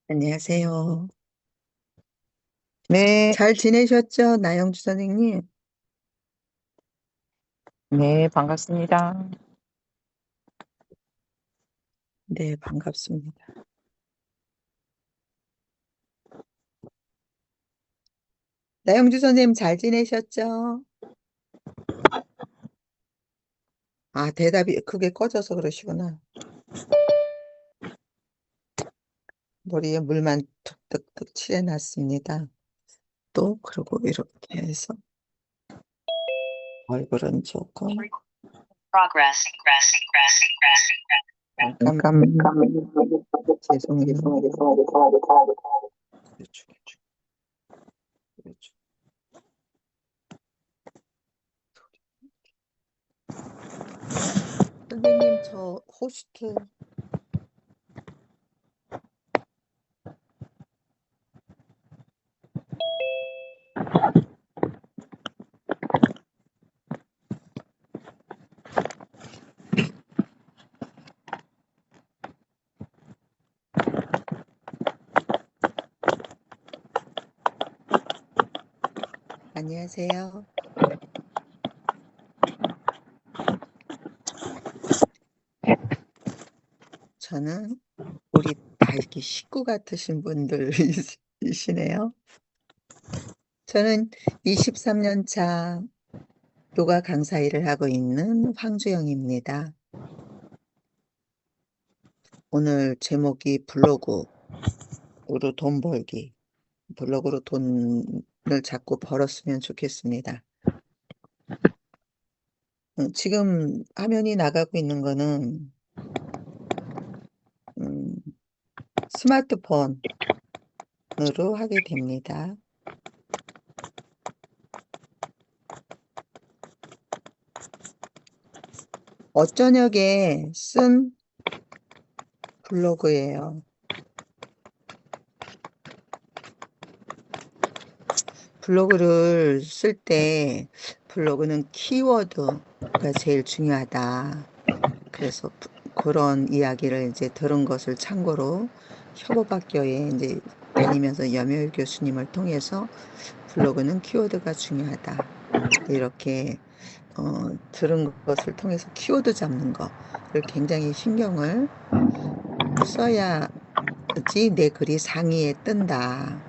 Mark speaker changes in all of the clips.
Speaker 1: 안녕하세요.
Speaker 2: 네,
Speaker 1: 잘 지내셨죠? 나영주 선생님.
Speaker 2: 네, 반갑습니다.
Speaker 1: 네, 반갑습니다. 나영주 선생님 잘 지내셨죠? 아, 대답이 크게 꺼져서 그러시구나. 머리에 물만 툭툭툭 칠해놨습니다. 또, 그리고 이렇게 해서 얼굴은 조금, 잠깐만, 죄송해요. 그렇죠, 그렇죠. 선생님, 저 호스트, 안녕하세요. 저는 우리 다 이렇게 식구 같으신 분들이시네요. 저는 23년 차 요가 강사 일을 하고 있는 황주영입니다. 오늘 제목이 블로그로 돈 벌기. 블로그로 돈을 자꾸 벌었으면 좋겠습니다. 지금 화면이 나가고 있는 거는 음, 스마트폰으로 하게 됩니다. 어저녁에 쓴 블로그예요. 블로그를 쓸 때 블로그는 키워드가 제일 중요하다. 그래서 그런 이야기를 이제 들은 것을 참고로 협업학교에 이제 다니면서 염효일 교수님을 통해서 블로그는 키워드가 중요하다. 이렇게 들은 것을 통해서 키워드 잡는 거를 굉장히 신경을 써야지 내 글이 상위에 뜬다.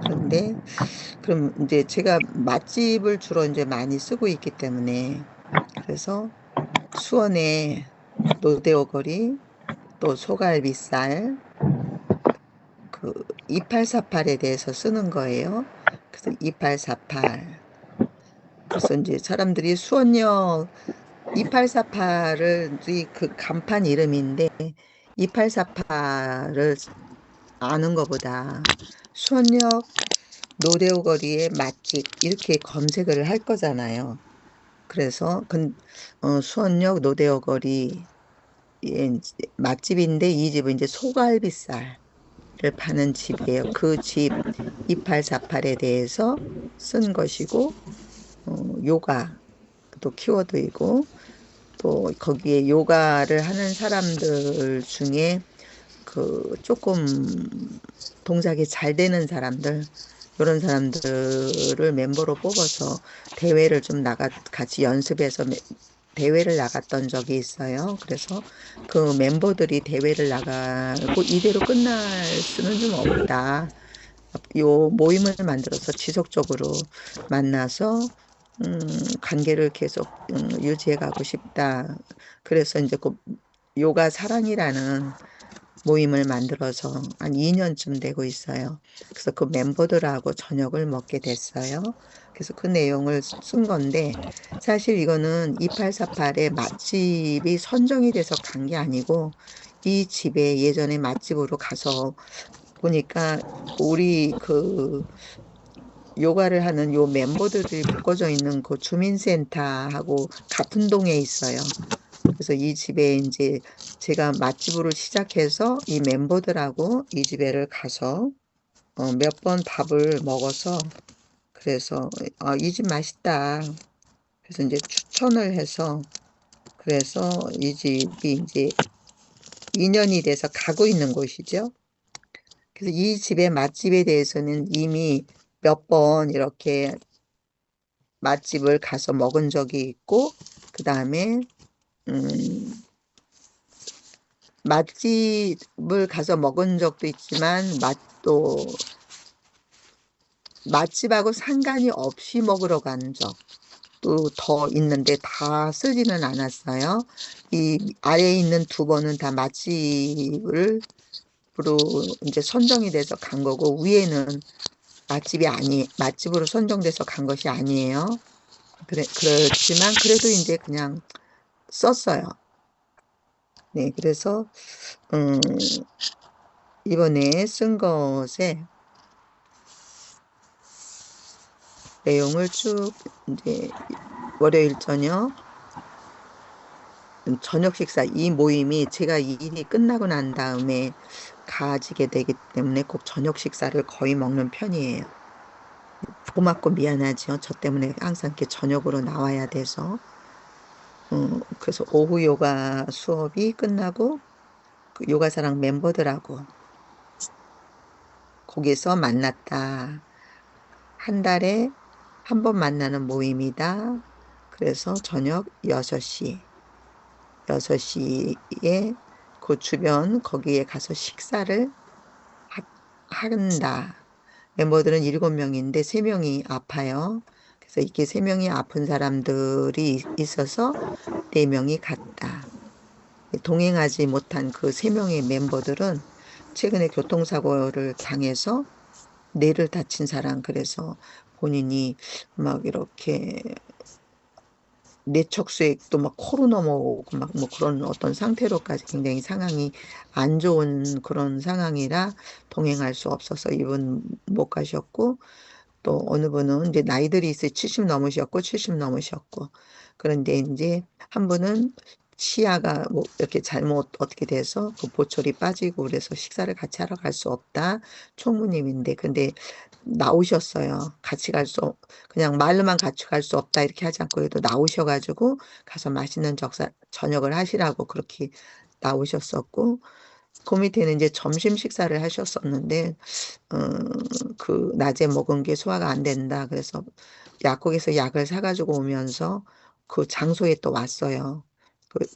Speaker 1: 그런데 그럼 이제 제가 맛집을 주로 이제 많이 쓰고 있기 때문에 그래서 수원의 노대오 거리 또 소갈비살 그 2848에 대해서 쓰는 거예요. 그래서 2848. 그래서 이제 사람들이 수원역 2848을 그 간판 이름인데 2848을 아는 것보다 수원역 노대오 거리의 맛집 이렇게 검색을 할 거잖아요. 그래서 수원역 노대오 거리 맛집인데 이 집은 이제 소갈비살 를 파는 집이에요. 그 집 2848에 대해서 쓴 것이고, 요가 또 키워드이고, 또 거기에 요가를 하는 사람들 중에 그 조금 동작이 잘 되는 사람들, 이런 사람들을 멤버로 뽑아서 대회를 좀 같이 연습해서 대회를 나갔던 적이 있어요. 그래서 그 멤버들이 대회를 나가고 이대로 끝날 수는 좀 없다. 요 모임을 만들어서 지속적으로 만나서 관계를 계속 유지해 가고 싶다. 그래서 이제 그 요가 사랑이라는 모임을 만들어서 한 2년쯤 되고 있어요. 그래서 그 멤버들하고 저녁을 먹게 됐어요. 그래서 그 내용을 쓴 건데 사실 이거는 2848의 맛집이 선정이 돼서 간 게 아니고 이 집에 예전에 맛집으로 가서 보니까 우리 그 요가를 하는 요 멤버들이 묶어져 있는 그 주민센터하고 같은 동에 있어요. 그래서 이 집에 이제 제가 맛집으로 시작해서 이 멤버들하고 이 집에를 가서 몇 번 밥을 먹어서 그래서 이 집 맛있다. 그래서 이제 추천을 해서 그래서 이 집이 이제 2년이 돼서 가고 있는 곳이죠. 그래서 이 집의 맛집에 대해서는 이미 몇 번 이렇게 맛집을 가서 먹은 적이 있고, 그 다음에, 맛집을 가서 먹은 적도 있지만, 맛집하고 상관이 없이 먹으러 간 적도 더 있는데 다 쓰지는 않았어요. 이 아래에 있는 두 번은 다 맛집으로 이제 선정이 돼서 간 거고, 위에는 맛집으로 선정돼서 간 것이 아니에요. 그렇지만 그래도 이제 그냥 썼어요. 네, 그래서, 음, 이번에 쓴 것에 내용을 쭉 이제 월요일 저녁 식사 이 모임이 제가 이 일이 끝나고 난 다음에 가지게 되기 때문에 꼭 저녁 식사를 거의 먹는 편이에요. 고맙고 미안하죠. 저 때문에 항상 이렇게 저녁으로 나와야 돼서. 그래서 오후 요가 수업이 끝나고 그 요가사랑 멤버들하고 거기서 만났다. 한 달에 한 번 만나는 모임이다. 그래서 저녁 6시, 6시에 그 주변 거기에 가서 식사를 한다. 멤버들은 7명인데 3명이 아파요. 그래서 이렇게 3명이 아픈 사람들이 있어서 4명이 갔다. 동행하지 못한 그 3명의 멤버들은 최근에 교통사고를 당해서 뇌를 다친 사람, 그래서 본인이 막 이렇게 뇌척수액도 막 코로 넘어오고 막 뭐 그런 어떤 상태로까지 굉장히 상황이 안 좋은 그런 상황이라 동행할 수 없어서 이분 못 가셨고, 또 어느 분은 이제 나이들이 있어요. 70 넘으셨고 70 넘으셨고. 그런데 이제 한 분은 치아가 뭐 이렇게 잘못 어떻게 돼서 그 보철이 빠지고 그래서 식사를 같이 하러 갈 수 없다. 총무님인데 근데 나오셨어요. 그냥 말로만 같이 갈 수 없다 이렇게 하지 않고 그래도 나오셔가지고 가서 맛있는 저녁을 하시라고 그렇게 나오셨었고, 그 밑에는 이제 점심 식사를 하셨었는데 어, 그 낮에 먹은 게 소화가 안 된다. 그래서 약국에서 약을 사가지고 오면서 그 장소에 또 왔어요.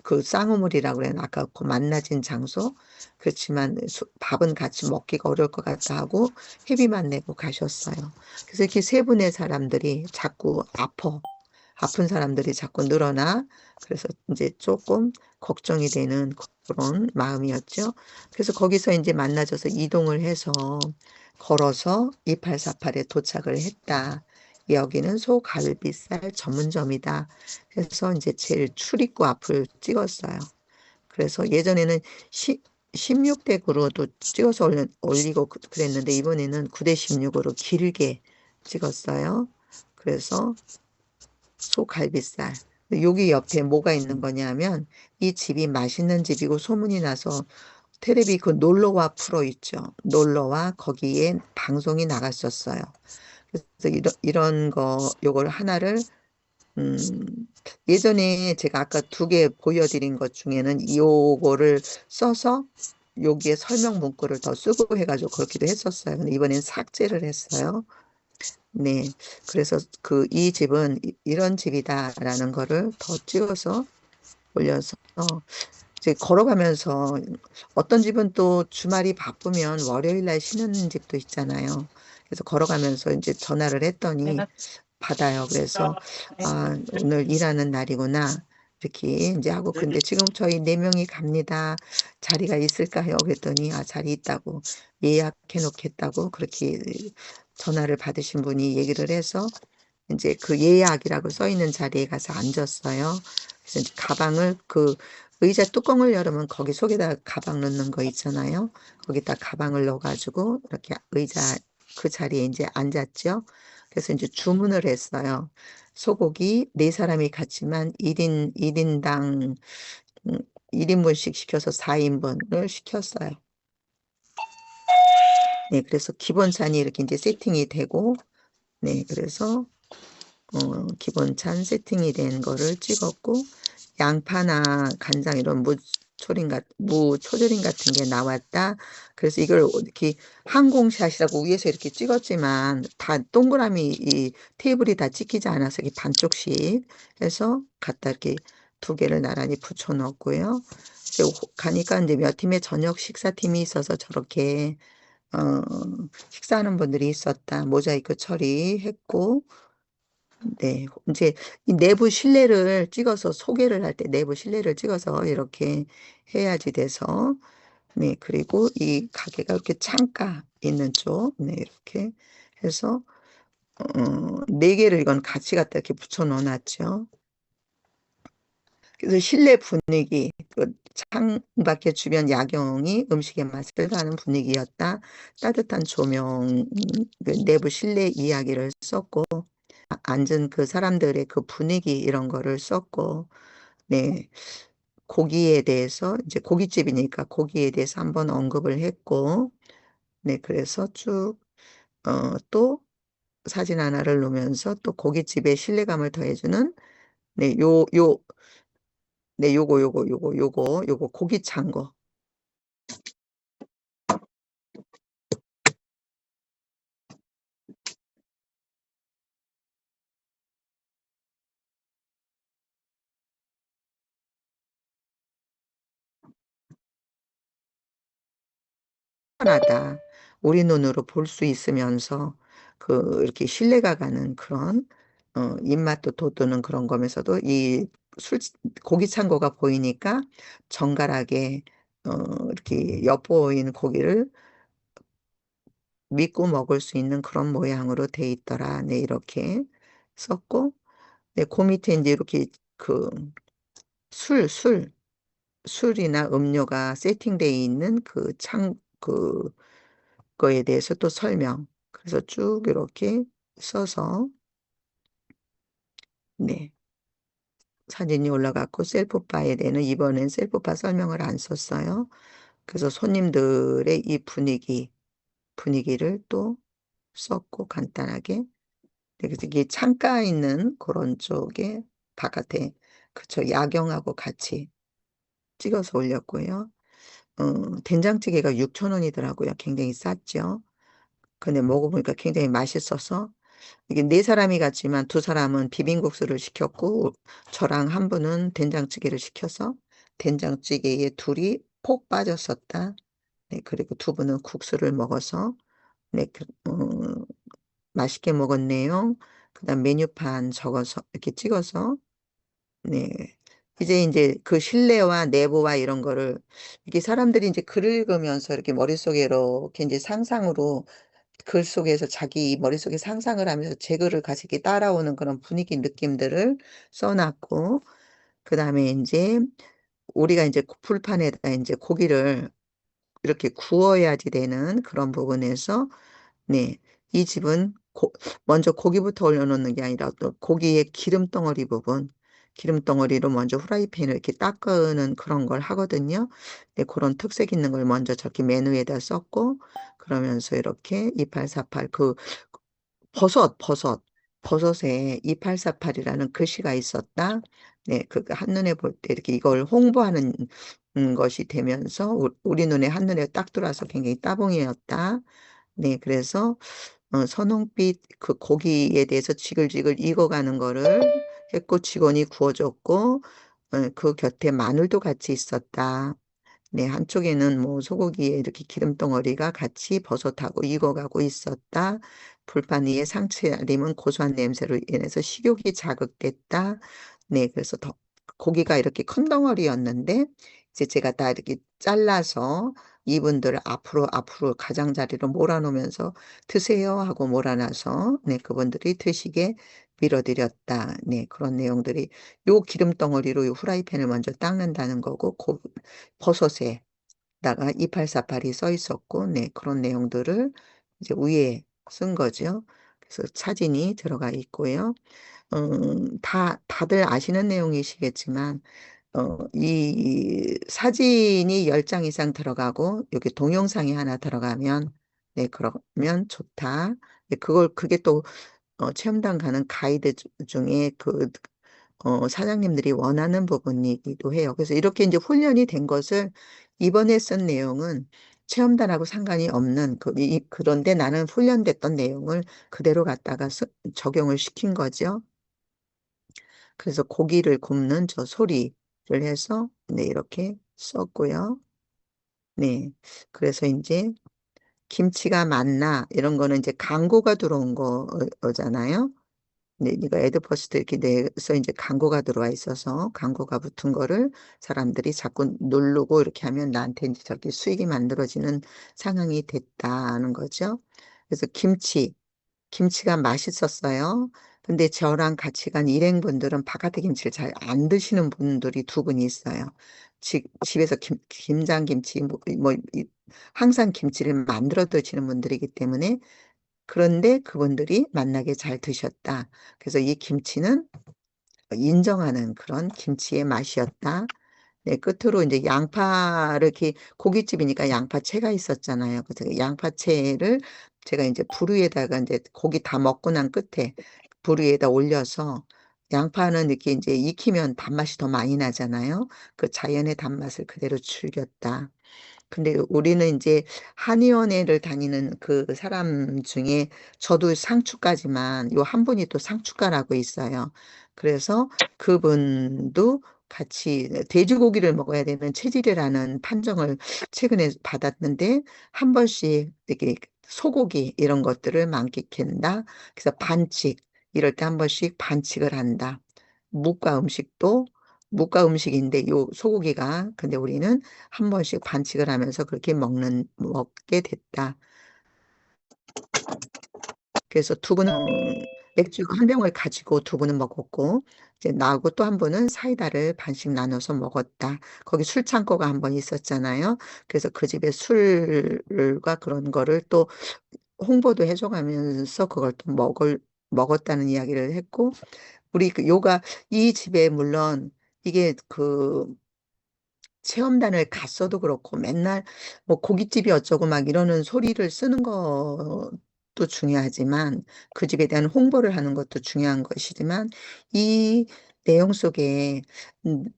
Speaker 1: 그 쌍우물이라고 그래요. 아까 그 만나진 장소. 그렇지만 밥은 같이 먹기가 어려울 것 같다 하고 회비만 내고 가셨어요. 그래서 이렇게 세 분의 사람들이 자꾸 아픈 사람들이 자꾸 늘어나. 그래서 이제 조금 걱정이 되는 그런 마음이었죠. 그래서 거기서 이제 만나져서 이동을 해서 걸어서 2848에 도착을 했다. 여기는 소갈비살 전문점이다. 그래서 이제 제일 출입구 앞을 찍었어요. 그래서 예전에는 16대9로도 찍어서 올리고 그랬는데 이번에는 9대16으로 길게 찍었어요. 그래서 소갈비살. 여기 옆에 뭐가 있는 거냐면 이 집이 맛있는 집이고 소문이 나서 테레비 그 놀러와 프로 있죠. 놀러와 거기에 방송이 나갔었어요. 그래서 이런 요걸 하나를, 음, 예전에 제가 아까 2개 보여드린 것 중에는 요거를 써서 여기에 설명 문구를 더 쓰고 해가지고 그렇게도 했었어요. 근데 이번엔 삭제를 했어요. 네. 그래서 이 집은 이런 집이다라는 거를 더 찍어서 올려서 이제 걸어가면서 어떤 집은 또 주말이 바쁘면 월요일 날 쉬는 집도 있잖아요. 그래서 걸어가면서 이제 전화를 했더니 받아요. 그래서 아, 오늘 일하는 날이구나. 이렇게 이제 하고 근데 지금 저희 4명이 갑니다. 자리가 있을까요? 그랬더니 아, 자리 있다고 예약해 놓겠다고 그렇게 전화를 받으신 분이 얘기를 해서 이제 그 예약이라고 써 있는 자리에 가서 앉았어요. 그래서 이제 가방을 의자 뚜껑을 열으면 거기 속에다 가방 넣는 거 있잖아요. 거기다 가방을 넣어가지고 이렇게 그 자리에 이제 앉았죠. 그래서 이제 주문을 했어요. 소고기 4사람이 갔지만 1인당 1인분씩 시켜서 4인분을 시켰어요. 네, 그래서 기본찬이 이렇게 이제 세팅이 되고, 네, 그래서 기본찬 세팅이 된 거를 찍었고, 양파나 간장 이런 무초조림 같은 게 나왔다. 그래서 이걸 이렇게 항공샷이라고 위에서 이렇게 찍었지만 다 동그라미 이 테이블이 다 찍히지 않아서 이렇게 반쪽씩 해서 갖다 이렇게 두 개를 나란히 붙여 넣었고요. 이제 가니까 이제 몇 팀의 저녁 식사팀이 있어서 저렇게 어, 식사하는 분들이 있었다. 모자이크 처리했고, 네, 이제 이 내부 실내를 찍어서 소개를 할 때 내부 실내를 찍어서 이렇게 해야지 돼서, 네, 그리고 이 가게가 이렇게 창가 있는 쪽, 네, 이렇게 해서 네 개를 이건 같이 갖다 이렇게 붙여 넣어놨죠. 그래서 실내 분위기, 그 창밖에 주변 야경이 음식의 맛을 가는 분위기였다. 따뜻한 조명, 그 내부 실내 이야기를 썼고, 앉은 그 사람들의 그 분위기 이런 거를 썼고, 네, 고기에 대해서, 이제 고깃집이니까 고기에 대해서 한번 언급을 했고, 네, 그래서 쭉, 또 사진 하나를 놓으면서 또 고깃집의 신뢰감을 더해주는, 네, 네, 요거 고기 찬 거. 편하다. 우리 눈으로 볼 수 있으면서 그 이렇게 신뢰가 가는 그런 입맛도 돋우는 그런 거면서도 이 술 고기 찬 거가 보이니까 정갈하게 어 이렇게 엿보이는 고기를 믿고 먹을 수 있는 그런 모양으로 돼 있더라. 네, 이렇게 썼고, 네, 그 밑에 인제 이렇게 그 술 술 술이나 음료가 세팅되어 있는 그거에 대해서 또 설명. 그래서 쭉 이렇게 써서, 네, 사진이 올라갔고, 셀프바에 대해는 이번엔 셀프바 설명을 안 썼어요. 그래서 손님들의 이 분위기를 또 썼고, 간단하게. 네, 그래서 이게 창가 있는 그런 쪽에 바깥에, 그쵸, 야경하고 같이 찍어서 올렸고요. 된장찌개가 6,000원이더라고요. 굉장히 쌌죠. 근데 먹어보니까 굉장히 맛있어서 이게 네 사람이 갔지만 두 사람은 비빔국수를 시켰고 저랑 한 분은 된장찌개를 시켜서 된장찌개에 둘이 폭 빠졌었다. 네, 그리고 두 분은 국수를 먹어서 네, 맛있게 먹었네요. 그다음 메뉴판 적어서 이렇게 찍어서 네. 이제 인제 그 실내와 내부와 이런 거를 이게 사람들이 인제 글을 읽으면서 이렇게 머릿속에 이렇게 인제 상상으로 글 속에서 자기 머릿속에 상상을 하면서 제 글을 같이 이렇게 따라오는 그런 분위기 느낌들을 써 놨고 그다음에 인제 우리가 인제 불판에다 인제 고기를 이렇게 구워야지 되는 그런 부분에서 네. 이 집은 먼저 고기부터 올려 놓는 게 아니라 또 고기의 기름 덩어리 부분, 기름 덩어리로 먼저 후라이팬을 이렇게 닦는 그런 걸 하거든요. 네, 고런 특색 있는 걸 먼저 저렇게 메뉴에다 썼고 그러면서 이렇게 2848 버섯에 2848이라는 글씨가 있었다. 네. 한눈에 볼 때 이렇게 이걸 홍보하는 것이 되면서 우리 눈에 한눈에 딱 들어와서 굉장히 따봉이었다. 네. 그래서 선홍빛 그 고기에 대해서 지글지글 익어가는 거를 했고 직원이 구워 줬고 그 곁에 마늘도 같이 있었다. 네. 한쪽에는 뭐 소고기에 이렇게 기름덩어리가 같이 버섯하고 익어가고 있었다. 불판 위에 상차림은 고소한 냄새로 인해서 식욕이 자극됐다. 네. 그래서 고기가 이렇게 큰 덩어리였는데 이제 제가 다 이렇게 잘라서 이분들 앞으로 가장자리로 몰아 놓으면서 "드세요." 하고 몰아 놔서 네, 그분들이 드시게 밀어 드렸다. 네, 그런 내용들이 요 기름덩어리로 요 후라이팬을 먼저 닦는다는 거고 버섯에다가 2848이 써 있었고 네, 그런 내용들을 이제 위에 쓴 거죠. 그래서 사진이 들어가 있고요. 다들 아시는 내용이시겠지만 이 사진이 10장 이상 들어가고 여기 동영상이 하나 들어가면 네, 그러면 좋다. 네, 그게 또 체험단 가는 가이드 중에 사장님들이 원하는 부분이기도 해요. 그래서 이렇게 이제 훈련이 된 것을 이번에 쓴 내용은 체험단하고 상관이 없는 그런데 나는 훈련됐던 내용을 그대로 갖다가 적용을 시킨 거죠. 그래서 고기를 굽는 저 소리를 해서 네, 이렇게 썼고요. 네. 그래서 이제 김치가 맞나 이런 거는 이제 광고가 들어온 거잖아요. 네, 네가 애드퍼스트 이렇게 내서 이제 광고가 들어와 있어서 광고가 붙은 거를 사람들이 자꾸 누르고 이렇게 하면 나한테 이제 저렇게 수익이 만들어지는 상황이 됐다는 거죠. 그래서 김치가 맛있었어요. 근데 저랑 같이 간 일행분들은 바깥의 김치를 잘 안 드시는 분들이 두 분이 있어요. 집에서 김장김치, 항상 김치를 만들어 드시는 분들이기 때문에 그런데 그분들이 맛나게 잘 드셨다. 그래서 이 김치는 인정하는 그런 김치의 맛이었다. 네, 끝으로 이제 양파를 이렇게 고깃집이니까 양파채가 있었잖아요. 그래서 그 양파채를 제가 이제 불 위에다가 이제 고기 다 먹고 난 끝에 불 위에다 올려서 양파는 이렇게 이제 익히면 단맛이 더 많이 나잖아요. 그 자연의 단맛을 그대로 즐겼다. 근데 우리는 이제 한의원에를 다니는 그 사람 중에 저도 상추까지만 요 한 분이 또 상추가라고 있어요. 그래서 그분도 같이 돼지고기를 먹어야 되는 체질이라는 판정을 최근에 받았는데 한 번씩 이렇게 소고기 이런 것들을 만끽한다. 그래서 반칙 이럴 때 한 번씩 반칙을 한다. 묵과 음식도 묵과 음식인데 요 소고기가 근데 우리는 한 번씩 반칙을 하면서 그렇게 먹게 됐다. 그래서 두 분은 맥주 한 병을 가지고 두 분은 먹었고, 이제 나하고 또 한 분은 사이다를 반씩 나눠서 먹었다. 거기 술 창고가 한 번 있었잖아요. 그래서 그 집에 술과 그런 거를 또 홍보도 해줘가면서 그걸 또 먹었다는 이야기를 했고, 우리 그 요가 이 집에 물론 이게 체험단을 갔어도 그렇고 맨날 뭐 고깃집이 어쩌고 막 이러는 소리를 쓰는 것도 중요하지만 그 집에 대한 홍보를 하는 것도 중요한 것이지만 이 내용 속에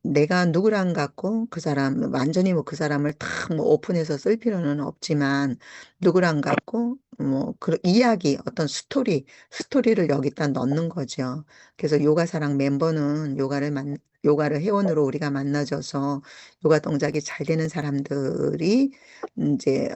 Speaker 1: 내가 누구랑 갖고 그 사람 완전히 뭐 그 사람을 다 뭐 오픈해서 쓸 필요는 없지만 누구랑 갖고 뭐 그 이야기 어떤 스토리를 여기다 넣는 거죠. 그래서 요가사랑 멤버는 요가를 회원으로 우리가 만나져서 요가 동작이 잘 되는 사람들이 이제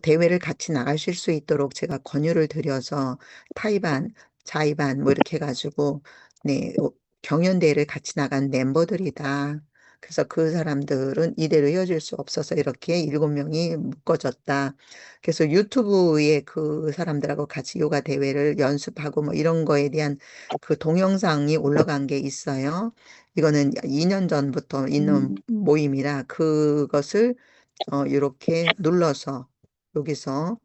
Speaker 1: 대회를 같이 나가실 수 있도록 제가 권유를 드려서 타이반, 자이반 뭐 이렇게 해가지고 네, 경연대회를 같이 나간 멤버들이다. 그래서 그 사람들은 이대로 이어질 수 없어서 이렇게 7명이 묶어졌다. 그래서 유튜브에 그 사람들하고 같이 요가 대회를 연습하고 뭐 이런 거에 대한 그 동영상이 올라간 게 있어요. 이거는 2년 전부터 있는 모임이라 그것을 이렇게 눌러서 여기서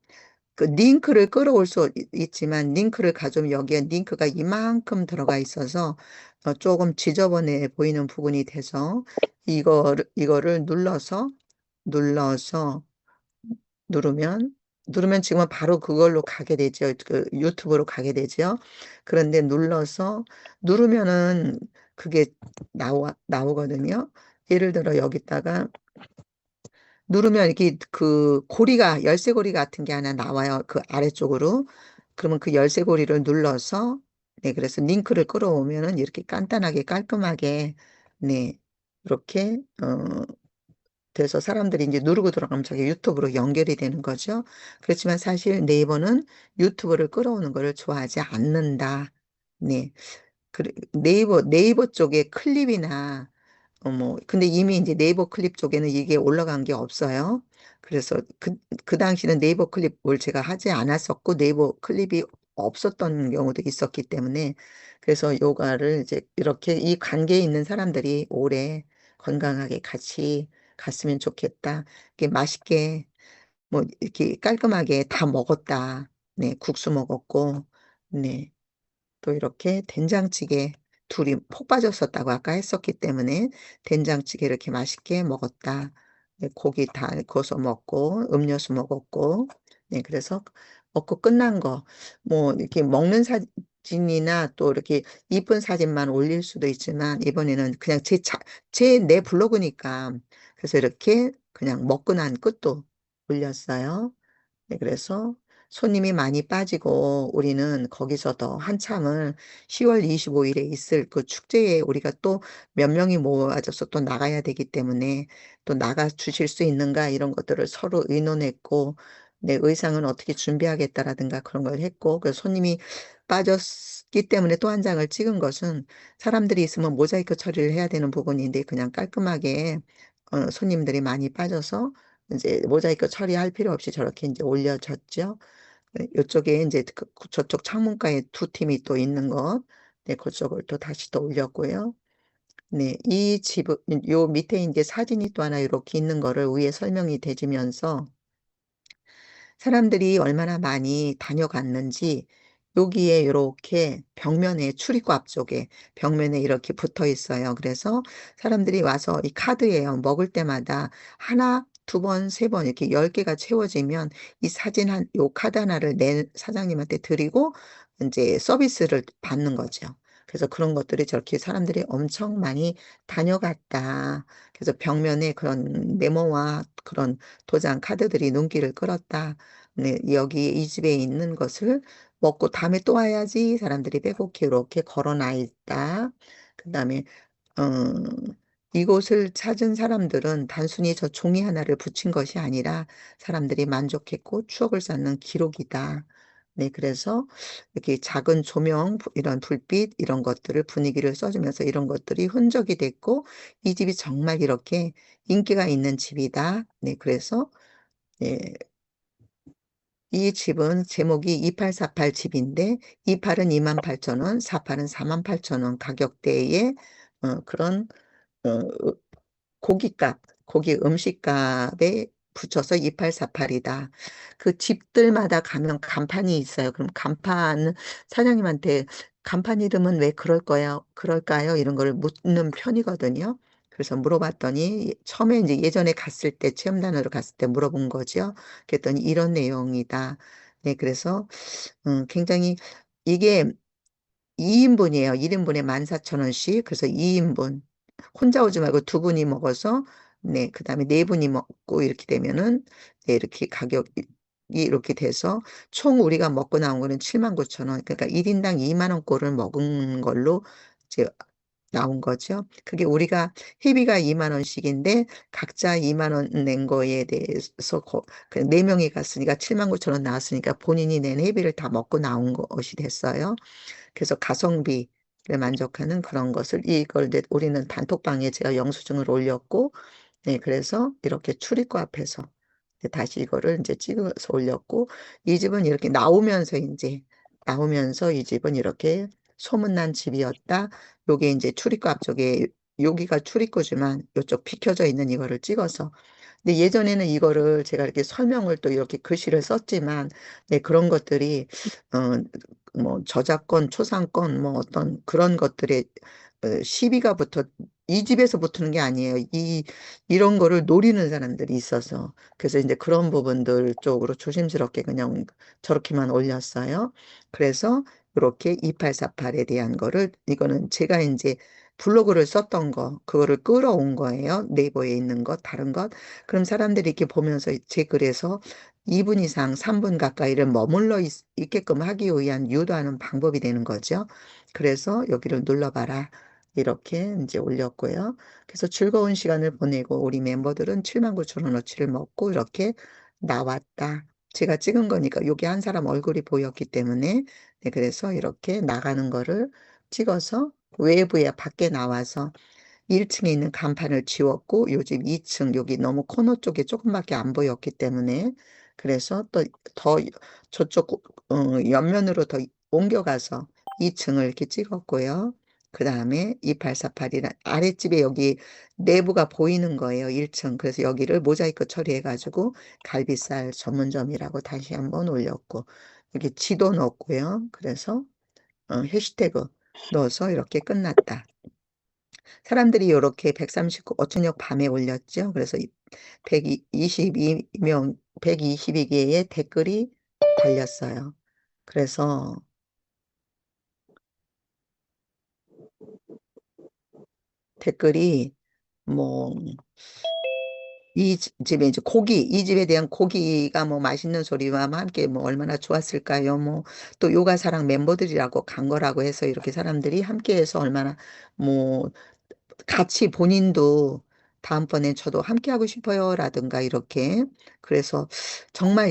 Speaker 1: 그 링크를 끌어올 수 있지만 링크를 가져오면 여기에 링크가 이만큼 들어가 있어서 조금 지저분해 보이는 부분이 돼서 이거를 눌러서 누르면 지금은 바로 그걸로 가게 되죠. 그 유튜브로 가게 되죠. 그런데 누르면은 그게 나오거든요. 예를 들어 여기다가 누르면 이렇게 그 열쇠고리 같은 게 하나 나와요. 그 아래쪽으로. 그러면 그 열쇠고리를 눌러서 네, 그래서 링크를 끌어오면은 이렇게 간단하게 깔끔하게 네, 이렇게 돼서 사람들이 이제 누르고 들어가면 저게 유튜브로 연결이 되는 거죠. 그렇지만 사실 네이버는 유튜브를 끌어오는 거를 좋아하지 않는다. 네. 네이버 쪽에 클립이나 근데 이미 이제 네이버 클립 쪽에는 이게 올라간 게 없어요. 그래서 그 당시는 네이버 클립을 제가 하지 않았었고 네이버 클립이 없었던 경우도 있었기 때문에 그래서 요가를 이제 이렇게 이 관계에 있는 사람들이 오래 건강하게 같이 갔으면 좋겠다. 이게 맛있게 뭐 이렇게 깔끔하게 다 먹었다. 네, 국수 먹었고, 네. 또 이렇게 된장찌개 둘이 폭 빠졌었다고 아까 했었기 때문에 된장찌개 이렇게 맛있게 먹었다. 네, 고기 다 구워서 먹고 음료수 먹었고 네, 그래서 먹고 끝난 거 뭐 이렇게 먹는 사진이나 또 이렇게 이쁜 사진만 올릴 수도 있지만 이번에는 그냥 내 블로그니까 그래서 이렇게 그냥 먹고 난 끝도 올렸어요. 네, 그래서 손님이 많이 빠지고 우리는 거기서 더 한참을 10월 25일에 있을 그 축제에 우리가 또 몇 명이 모아져서 또 나가야 되기 때문에 또 나가 주실 수 있는가 이런 것들을 서로 의논했고 내 의상은 어떻게 준비하겠다라든가 그런 걸 했고 그 손님이 빠졌기 때문에 또 한 장을 찍은 것은 사람들이 있으면 모자이크 처리를 해야 되는 부분인데 그냥 깔끔하게 손님들이 많이 빠져서 이제 모자이크 처리할 필요 없이 저렇게 인제 올려졌죠. 네, 요쪽에 인제 저쪽 창문가에 두 팀이 또 있는 것, 네, 고쪽을 또 다시 또 올렸고요. 네, 이 집은 요 밑에 인제 사진이 또 하나 요렇게 있는 거를 위에 설명이 되지면서 사람들이 얼마나 많이 다녀갔는지 여기에 요렇게 벽면에 출입구 앞쪽에 벽면에 이렇게 붙어 있어요. 그래서 사람들이 와서 이 카드예요. 먹을 때마다 하나, 두 번, 세 번 이렇게 10 개가 채워지면 이 사진 요 카드 하나를 내 사장님한테 드리고 인제 서비스를 받는 거죠. 그래서 그런 것들이 저렇게 사람들이 엄청 많이 다녀갔다. 그래서 벽면에 그런 메모와 그런 도장 카드들이 눈길을 끌었다. 네. 여기 이 집에 있는 것을 먹고 '다음에 또 와야지.' 사람들이 빼곡히 요렇게 걸어 놔 있다. 그다음에 어 이곳을 찾은 사람들은 단순히 저 종이 하나를 붙인 것이 아니라 사람들이 만족했고 추억을 쌓는 기록이다. 네. 그래서 이렇게 작은 조명 이런 불빛 이런 것들을 분위기를 써 주면서 이런 것들이 흔적이 됐고 '이 집이 정말 이렇게 인기가 있는 집이다.' 네. 그래서 예, 이 집은 제목이 2848 집인데 28은 28,000원, 48은 48,000원 가격대의 그런 어 고깃값, 고기 음식값에 붙여서 2848이다. 그 집들마다 가면 간판이 있어요. 그럼 간판 사장님한테 "간판 이름은 왜 그럴까요?" 이런 거를 묻는 편이거든요. 그래서 물어봤더니 처음에 인제 예전에 갔을 때 체험단으로 갔을 때 물어본 거죠. 그랬더니 "이런 내용이다." 네, 그래서 굉장히 이게 2 인분이에요. 1 인분에 14,000원씩. 그래서 2 인분. 혼자 오지 말고 두 분이 먹어서 네, 그다음에 네 분이 먹고 이렇게 되면은 네, 이렇게 가격이 이렇게 돼서 총 우리가 먹고 나온 거는 79,000원. 그러니까 1 인당 2만 원꼴을 먹은 걸로 이제 나온 거죠. 그게 우리가 회비가 2만 원씩인데 각자 2만 원 낸 거에 대해서 그 4 명이 갔으니까 79,000원 나왔으니까 본인이 낸 회비를 다 먹고 나온 것이 됐어요. 그래서 가성비를 만족하는 그런 것을 이걸 이제 우리는 단톡방에 제가 영수증을 올렸고 네, 그래서 이렇게 출입구 앞에서 이제 다시 이거를 인제 찍어서 올렸고 이 집은 이렇게 나오면서 인제 나오면서 이 집은 이렇게 "소문난 집이었다." 요게 인제 출입구 앞쪽에 여기가 출입구지만 요쪽 비켜져 있는 이거를 찍어서 근데 예전에는 이거를 제가 이렇게 설명을 또 이렇게 글씨를 썼지만 네, 그런 것들이 어 뭐 저작권, 초상권 뭐 어떤 그런 것들에 시비가 이 집에서 붙는 게 아니에요. 이런 거를 노리는 사람들이 있어서 그래서 인제 그런 부분들 쪽으로 조심스럽게 그냥 저렇게만 올렸어요. 그래서 요렇게 2848에 대한 거를 이거는 제가 인제 블로그를 썼던 거 그거를 끌어온 거예요, 네이버에 있는 것 다른 것. 그럼 사람들이 이렇게 보면서 제 글에서 2분 이상 3분 가까이를 머물러 있게끔 하기 위한 유도하는 방법이 되는 거죠. 그래서 "여기를 눌러 봐라." 이렇게 인제 올렸고요. 그래서 즐거운 시간을 보내고 우리 멤버들은 79,000 원어치를 먹고 이렇게 나왔다. 제가 찍은 거니까 요게 한 사람 얼굴이 보였기 때문에 네, 그래서 이렇게 나가는 거를 찍어서 외부에 밖에 나와서 1 층에 있는 간판을 지웠고 요 집 2층 여기 너무 코너 쪽에 쪼끔밖에 안 보였기 때문에 그래서 또 더 저쪽 옆면으로 더 옮겨가서 2 층을 이렇게 찍었고요. 그다음에 2848이란 아랫집에 여기 내부가 보이는 거예요, 1 층. 그래서 여기를 모자이크 처리해 가지고 갈비살 전문점이라고 다시 한번 올렸고 여기 지도 넣었고요. 그래서 해시태그 넣어서 이렇게 끝났다. 사람들이 요렇게 139 저녁 밤에 올렸죠. 그래서 이 122 명 122 개의 댓글이 달렸어요. 그래서 댓글이 뭐 집에 이제 고기, 이 집에 대한 고기가 뭐 맛있는 소리와 함께 뭐 얼마나 좋았을까요? 뭐 또 요가사랑 멤버들이라고 간 거라고 해서 이렇게 사람들이 함께해서 얼마나 뭐 같이 본인도 다음번에 저도 함께 하고 싶어요라든가 이렇게 그래서 정말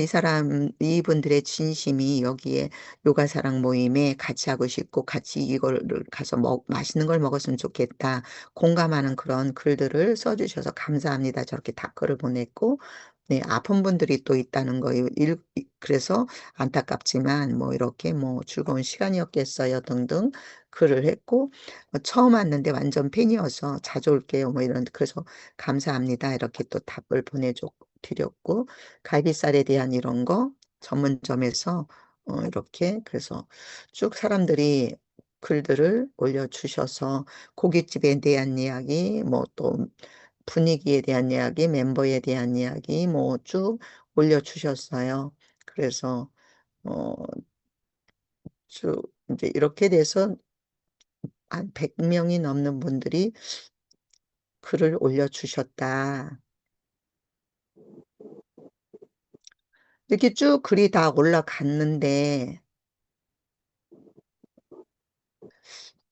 Speaker 1: 이분들의 진심이 여기에 요가사랑 모임에 같이 하고 싶고 같이 이거를 가서 맛있는 걸 먹었으면 좋겠다. 공감하는 그런 글들을 써주셔서 감사합니다. 저렇게 댓글을 보냈고 네, 아픈 분들이 또 있다는 거예요. 그래서 안타깝지만 뭐 이렇게 뭐 즐거운 시간이었겠어요 등등 글을 했고 처음 왔는데 완전 팬이어서 자주 올게요. 뭐 이런 그래서 감사합니다. 이렇게 또 답을 드렸고 갈비살에 대한 이런 거 전문점에서 이렇게 그래서 쭉 사람들이 글들을 올려주셔서 고깃집에 대한 이야기, 뭐 또 분위기에 대한 이야기, 멤버에 대한 이야기, 뭐 쭉 올려주셨어요. 그래서 어, 쭉 이제 이렇게 돼서 한 100명이 넘는 분들이 글을 올려주셨다. 이렇게 쭉 글이 다 올라갔는데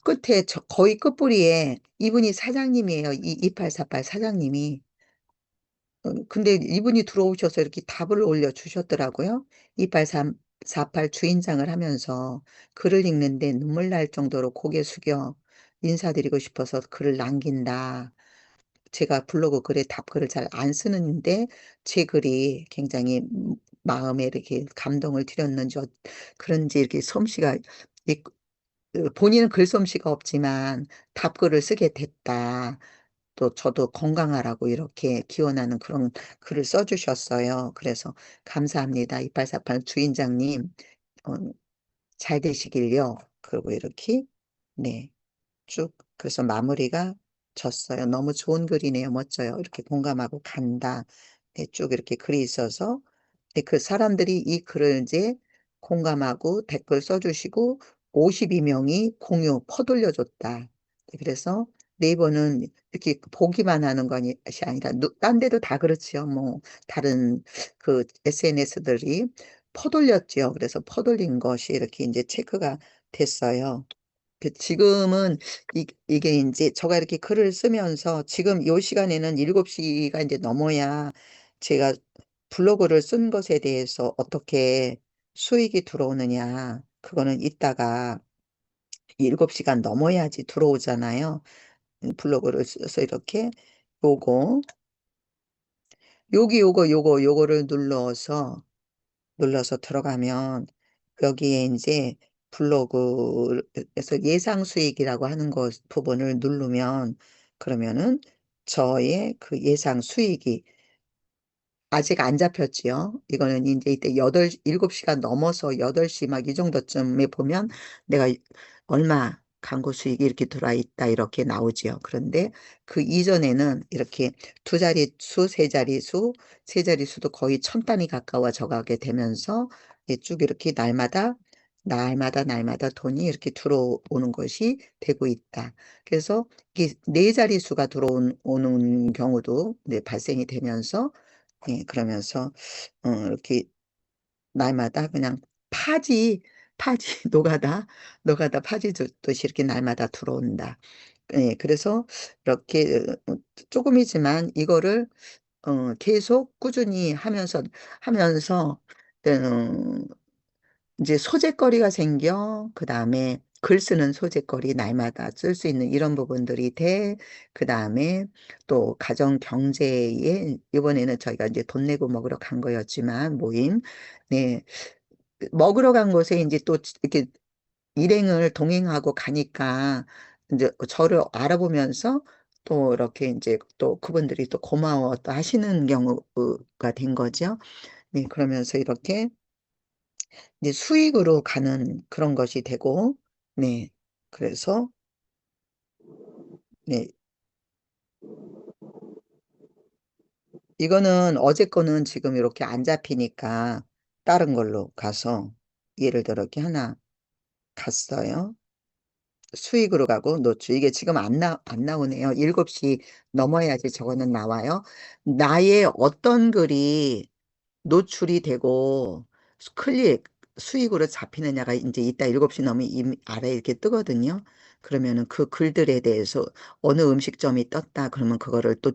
Speaker 1: 끝에 거의 끝부리에 이분이 사장님이에요. 2848 사장님이. 근데 이분이 들어오셔서 이렇게 답을 올려주셨더라고요. 2848 주인장을 하면서 글을 읽는데 눈물 날 정도로 고개 숙여 인사드리고 싶어서 글을 남긴다. 제가 블로그 글에 답글을 잘 안 쓰는데 제 글이 굉장히 마음에 이렇게 감동을 드렸는지 그런지 이렇게 솜씨가 있 본인은 글솜씨가 없지만 답글을 쓰게 됐다. 또 저도 건강하라고 이렇게 기원하는 그런 글을 써 주셨어요. 그래서 감사합니다. 2848 주인장님 어 잘 되시길요. 그리고 이렇게 네. 쭉 그래서 마무리가 졌어요. "너무 좋은 글이네요. 멋져요." 이렇게 공감하고 간다. 네 쭉 이렇게 글이 있어서 네 그 사람들이 이 글을 인제 공감하고 댓글 써 주시고 52 명이 공유 퍼돌려 줬다. 네 그래서 네이버는 이렇게 보기만 하는 것이 아니라 딴 데도 다 그렇지요. 뭐 다른 그 SNS들이 퍼돌렸지요. 그래서 퍼돌린 것이 이렇게 인제 체크가 됐어요. 지금은 이게 인제 제가 이렇게 글을 쓰면서 지금 요 시간에는 7 시가 인제 넘어야 제가 블로그를 쓴 것에 대해서 어떻게 수익이 들어오느냐 그거는 이따가 7 시간 넘어야지 들어오잖아요. 블로그를 써서 이렇게 요거, 요거를 눌러서 들어가면 여기에 인제 블로그에서 예상 수익이라고 하는 것 부분을 누르면 그러면은 저의 그 예상 수익이 아직 안 잡혔지요. 이거는 인제 이때 7 시가 넘어서 8시 막 이 정도쯤에 보면 내가 얼마 광고 수익이 이렇게 들어와 있다 이렇게 나오지요. 그런데 그 이전에는 이렇게 두 자릿수, 세 자릿수도 거의 천 단위 가까워져 가게 되면서 쭉 이렇게 날마다 돈이 이렇게 들어오는 것이 되고 있다. 그래서 이게 네 자릿수가 오는 경우도 네 발생이 되면서 예 그러면서 이렇게 날마다 그냥 파지 노가다 파지 듯이 이렇게 날마다 들어온다. 예 그래서 이렇게 쪼금이지만 이거를 계속 꾸준히 하면서 인제 소재거리가 생겨 그다음에 글 쓰는 소재거리 날마다 쓸 수 있는 이런 부분들이 돼 그다음에 또 가정 경제에 이번에는 저희가 인제 돈 내고 먹으러 간 거였지만 모임 네 먹으러 간 곳에 인제 또 이렇게 일행을 동행하고 가니까 인제 저를 알아보면서 또 이렇게 인제 또 그분들이 또 고마워 또 하시는 경우가 된 거죠. 네 그러면서 이렇게 이제 수익으로 가는 그런 것이 되고 네. 그래서 네. 이거는 어제 거는 지금 이렇게 안 잡히니까 다른 걸로 가서 예를 들어 이렇게 하나 갔어요. 수익으로 가고 노출. 이게 지금 안 나오네요. 7시 넘어야지 저거는 나와요. 나의 어떤 글이 노출이 되고 클릭 수익으로 잡히느냐가 이제 이따 7시 넘으면 아래에 이렇게 뜨거든요. 그러면은 그 글들에 대해서 어느 음식점이 떴다 그러면 그거를 또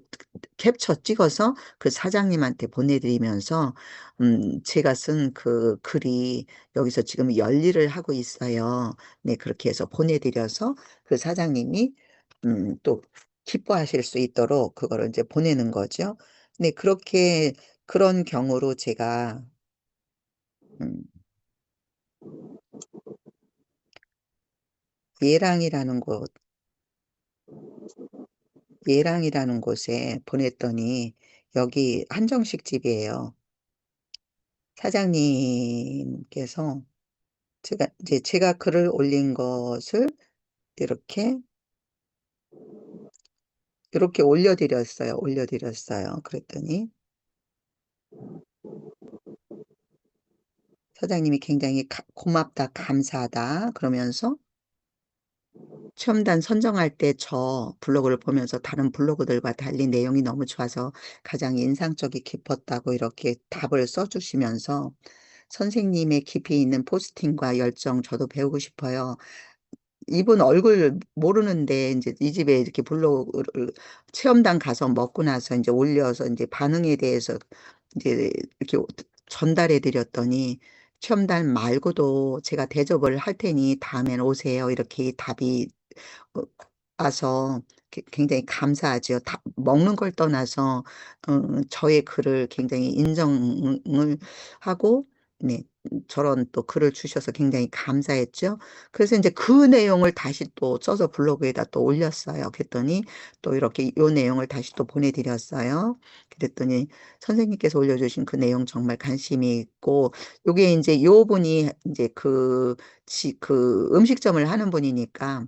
Speaker 1: 캡처 찍어서 그 사장님한테 보내드리면서 제가 쓴 그 글이 여기서 지금 열일을 하고 있어요. 네, 그렇게 해서 보내드려서 그 사장님이 또 기뻐하실 수 있도록 그거를 이제 보내는 거죠. 네, 그렇게 그런 경우로 제가 음 예랑이라는 곳 예랑이라는 곳에 보냈더니 여기 한정식 집이에요. 사장님께서 제가 글을 올린 것을 이렇게, 이렇게 올려 드렸어요. 그랬더니 사장님이 굉장히 "고맙다. 감사하다." 그러면서 체험단 선정할 때 저 블로그를 보면서 다른 블로그들과 달리 내용이 너무 좋아서 가장 인상적이 깊었다고 이렇게 답을 써 주시면서 "선생님의 깊이 있는 포스팅과 열정 저도 배우고 싶어요." 이분 얼굴 모르는데 인제 이 집에 이렇게 블로그를 체험단 가서 먹고 나서 인제 올려서 인제 반응에 대해서 인제 이렇게 전달해 드렸더니 "체험단 말고도 제가 대접을 할 테니 다음에는 오세요." 이렇게 답이 어 와서 굉장히 감사하지요. 다 먹는 걸 떠나서 저의 글을 굉장히 인정을 하고, 네, 저런 또 글을 주셔서 굉장히 감사했죠. 그래서 인제 그 내용을 다시 또 써서 블로그에다 또 올렸어요. 그랬더니 또 이렇게 요 내용을 다시 또 보내 드렸어요. 그랬더니 "선생님께서 올려주신 그 내용 정말 관심이 있고." 요게 인제 요 분이 인제 그 음식점을 하는 분이니까,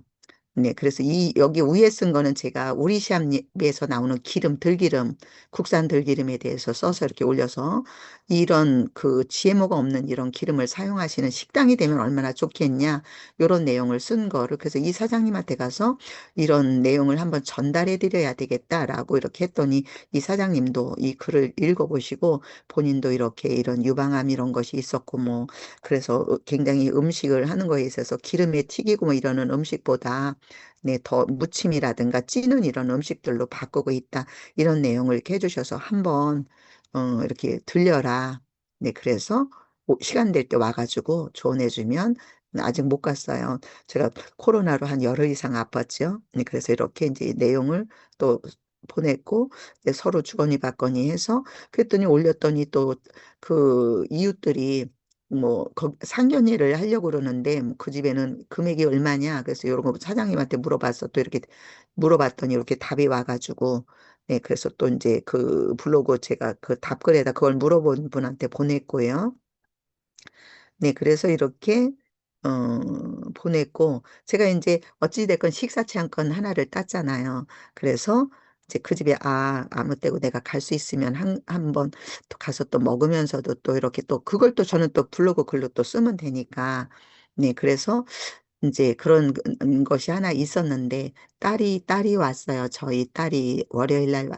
Speaker 1: 네, 그래서 여기 위에 쓴 거는 제가 우리 시합에서 나오는 기름, 들기름, 국산 들기름에 대해서 써서 이렇게 올려서 "이런 그 GMO가 없는 이런 기름을 사용하시는 식당이 되면 얼마나 좋겠냐." 요런 내용을 쓴 거를, 그래서 이 사장님한테 가서 "이런 내용을 한번 전달해 드려야 되겠다."라고 이렇게 했더니 이 사장님도 이 글을 읽어 보시고 본인도 이렇게 이런 유방암 이런 것이 있었고 뭐 그래서 굉장히 음식을 하는 거에 있어서 기름에 튀기고 뭐 이러는 음식보다, 네, 더 무침이라든가 찌는 이런 음식들로 바꾸고 있다. 이런 내용을 이렇게 해 주셔서 "한번 이렇게 들려라." 네, 그래서 시간 될 때 와 가지고 조언해 주면, 아직 못 갔어요. 제가 코로나로 한 열흘 이상 아팠죠. 네, 그래서 이렇게 인제 내용을 또 보냈고 이제 서로 주거니 받거니 해서 그랬더니 올렸더니 또 그 이웃들이 뭐 상견례를 하려고 그러는데 뭐 "그 집에는 금액이 얼마냐?" 그래서 요런 거 사장님한테 물어봐서 또 이렇게 물어봤더니 이렇게 답이 와 가지고, 네, 그래서 또 인제 그 블로그 제가 그 답글에다 그걸 물어본 분한테 보냈고요. 네, 그래서 이렇게 보냈고 제가 인제 어찌 됐건 식사치안권 하나를 땄잖아요. 그래서 이제 그 집에 아무 때고 내가 갈 수 있으면 한번 또 가서 또 먹으면서도 또 이렇게 또 그걸 또 저는 또 블로그 글로 또 쓰면 되니까. 네, 그래서 인제 그런 것이 하나 있었는데 딸이 왔어요. 저희 딸이 월요일 날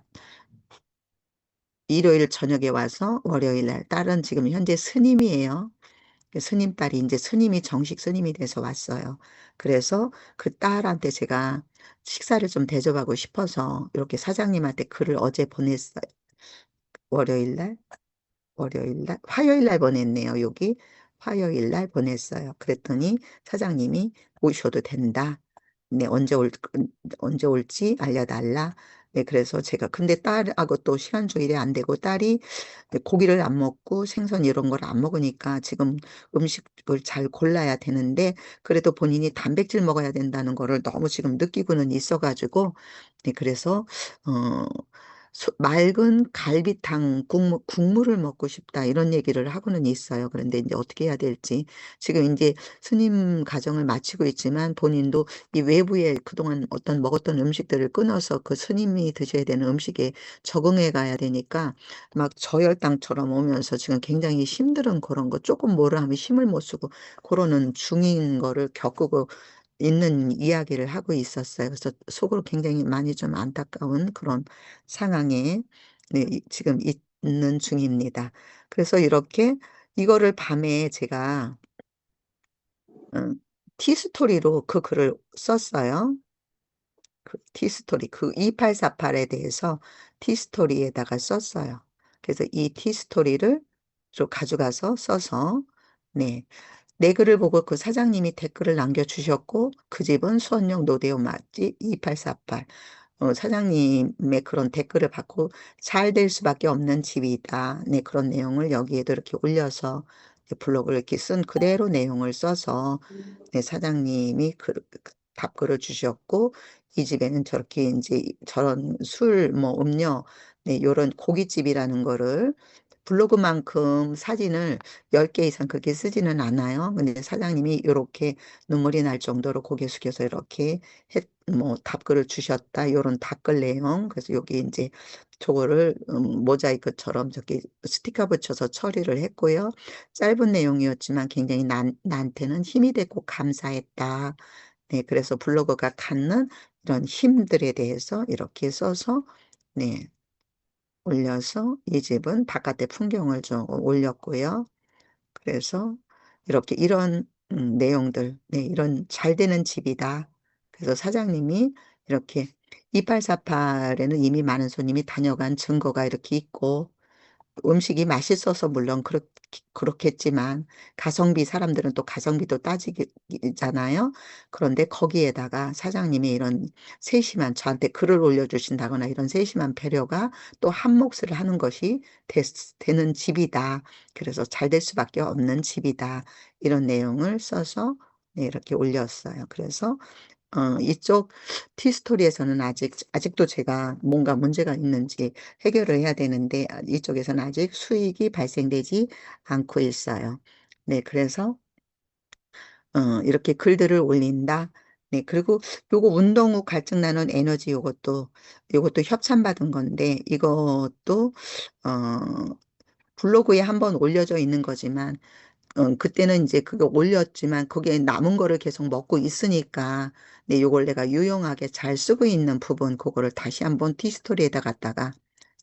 Speaker 1: 일요일 저녁에 와서 월요일 날, 딸은 지금 현재 스님이에요. 그 스님 딸이 인제 스님이 정식 스님이 돼서 왔어요. 그래서 그 딸한테 제가 식사를 좀 대접하고 싶어서 이렇게 사장님한테 글을 어제 보냈어요. 월요일 날? 월요일 날? 화요일 날 보냈네요 여기. 화요일 날 보냈어요. 그랬더니 사장님이 "오셔도 된다. 네, 언제 올지 알려 달라." 네, 그래서 제가 근데 딸하고 또 시간 조일이 안 되고 딸이 고기를 안 먹고 생선 이런 걸 안 먹으니까 지금 음식을 잘 골라야 되는데 그래도 본인이 단백질 먹어야 된다는 거를 너무 지금 느끼고는 있어 가지고, 네, 그래서 어 "맑은 갈비탕 국물을 먹고 싶다." 이런 얘기를 하고는 있어요. 그런데 인제 어떻게 해야 될지. 지금 인제 스님 가정을 마치고 있지만 본인도 이 외부에 그동안 어떤 먹었던 음식들을 끊어서 그 스님이 드셔야 되는 음식에 적응해 가야 되니까 막 저혈당처럼 오면서 지금 굉장히 힘든 고런 거, 쪼끔 뭐를 하면 힘을 못 쓰고 고러는 중인 거를 겪고 있는 이야기를 하고 있었어요. 그래서 속으로 굉장히 많이 좀 안타까운 그런 상황에 네, 지금 있는 중입니다. 그래서 이렇게 이거를 밤에 제가 음, 티스토리로 그 글을 썼어요. 그 티스토리, 그 2848에 대해서 티스토리에다가 썼어요. 그래서 이 티스토리를 좀 가져가서 써서, 네. 내 글을 보고 그 사장님이 댓글을 남겨주셨고, 그 집은 수원역 노대오 맛집 2848. 사장님의 그런 댓글을 받고 잘 될 수밖에 없는 집이다. 네, 그런 내용을 여기에도 이렇게 올려서 블로그를 이렇게 쓴 그대로 내용을 써서 네, 사장님이 답글을 주셨고 이 집에는 저렇게 이제 저런 술, 뭐 음료, 네, 요런 고깃집이라는 거를 블로그만큼 사진을 10개 이상 그렇게 쓰지는 않아요. 근데 사장님이 이렇게 눈물이 날 정도로 고개 숙여서 이렇게 뭐 답글을 주셨다. 요런 답글 내용. 그래서 여기 이제 저거를 모자이크처럼 저기 스티커 붙여서 처리를 했고요. 짧은 내용이었지만 굉장히 나한테는 힘이 됐고 감사했다. 네, 그래서 블로그가 갖는 이런 힘들에 대해서 이렇게 써서 네, 올려서 이 집은 바깥의 풍경을 좀 올렸고요. 그래서 이렇게 이런 내용들, 네, 이런 잘 되는 집이다. 그래서 사장님이 이렇게 2848에는 이미 많은 손님이 다녀간 증거가 이렇게 있고 음식이 맛있어서 물론 그렇겠지만 가성비 사람들은 또 가성비도 따지잖아요. 그런데 거기에다가 사장님이 이런 세심한 저한테 글을 올려주신다거나 이런 세심한 배려가 또 한 몫을 하는 것이 되는 집이다. 그래서 잘 될 수밖에 없는 집이다. 이런 내용을 써서 네, 이렇게 올렸어요. 그래서 이쪽 티스토리에서는 아직도 제가 뭔가 문제가 있는지 해결을 해야 되는데, 이쪽에서는 아직 수익이 발생되지 않고 있어요. 네, 그래서, 이렇게 글들을 올린다. 네, 그리고 요거 운동 후 갈증 나는 에너지 요것도 협찬받은 건데, 이것도, 블로그에 한번 올려져 있는 거지만, 그때는 이제 그거 올렸지만 거기에 남은 거를 계속 먹고 있으니까 네, 요걸 내가 유용하게 잘 쓰고 있는 부분 그거를 다시 한번 티스토리에다 갖다가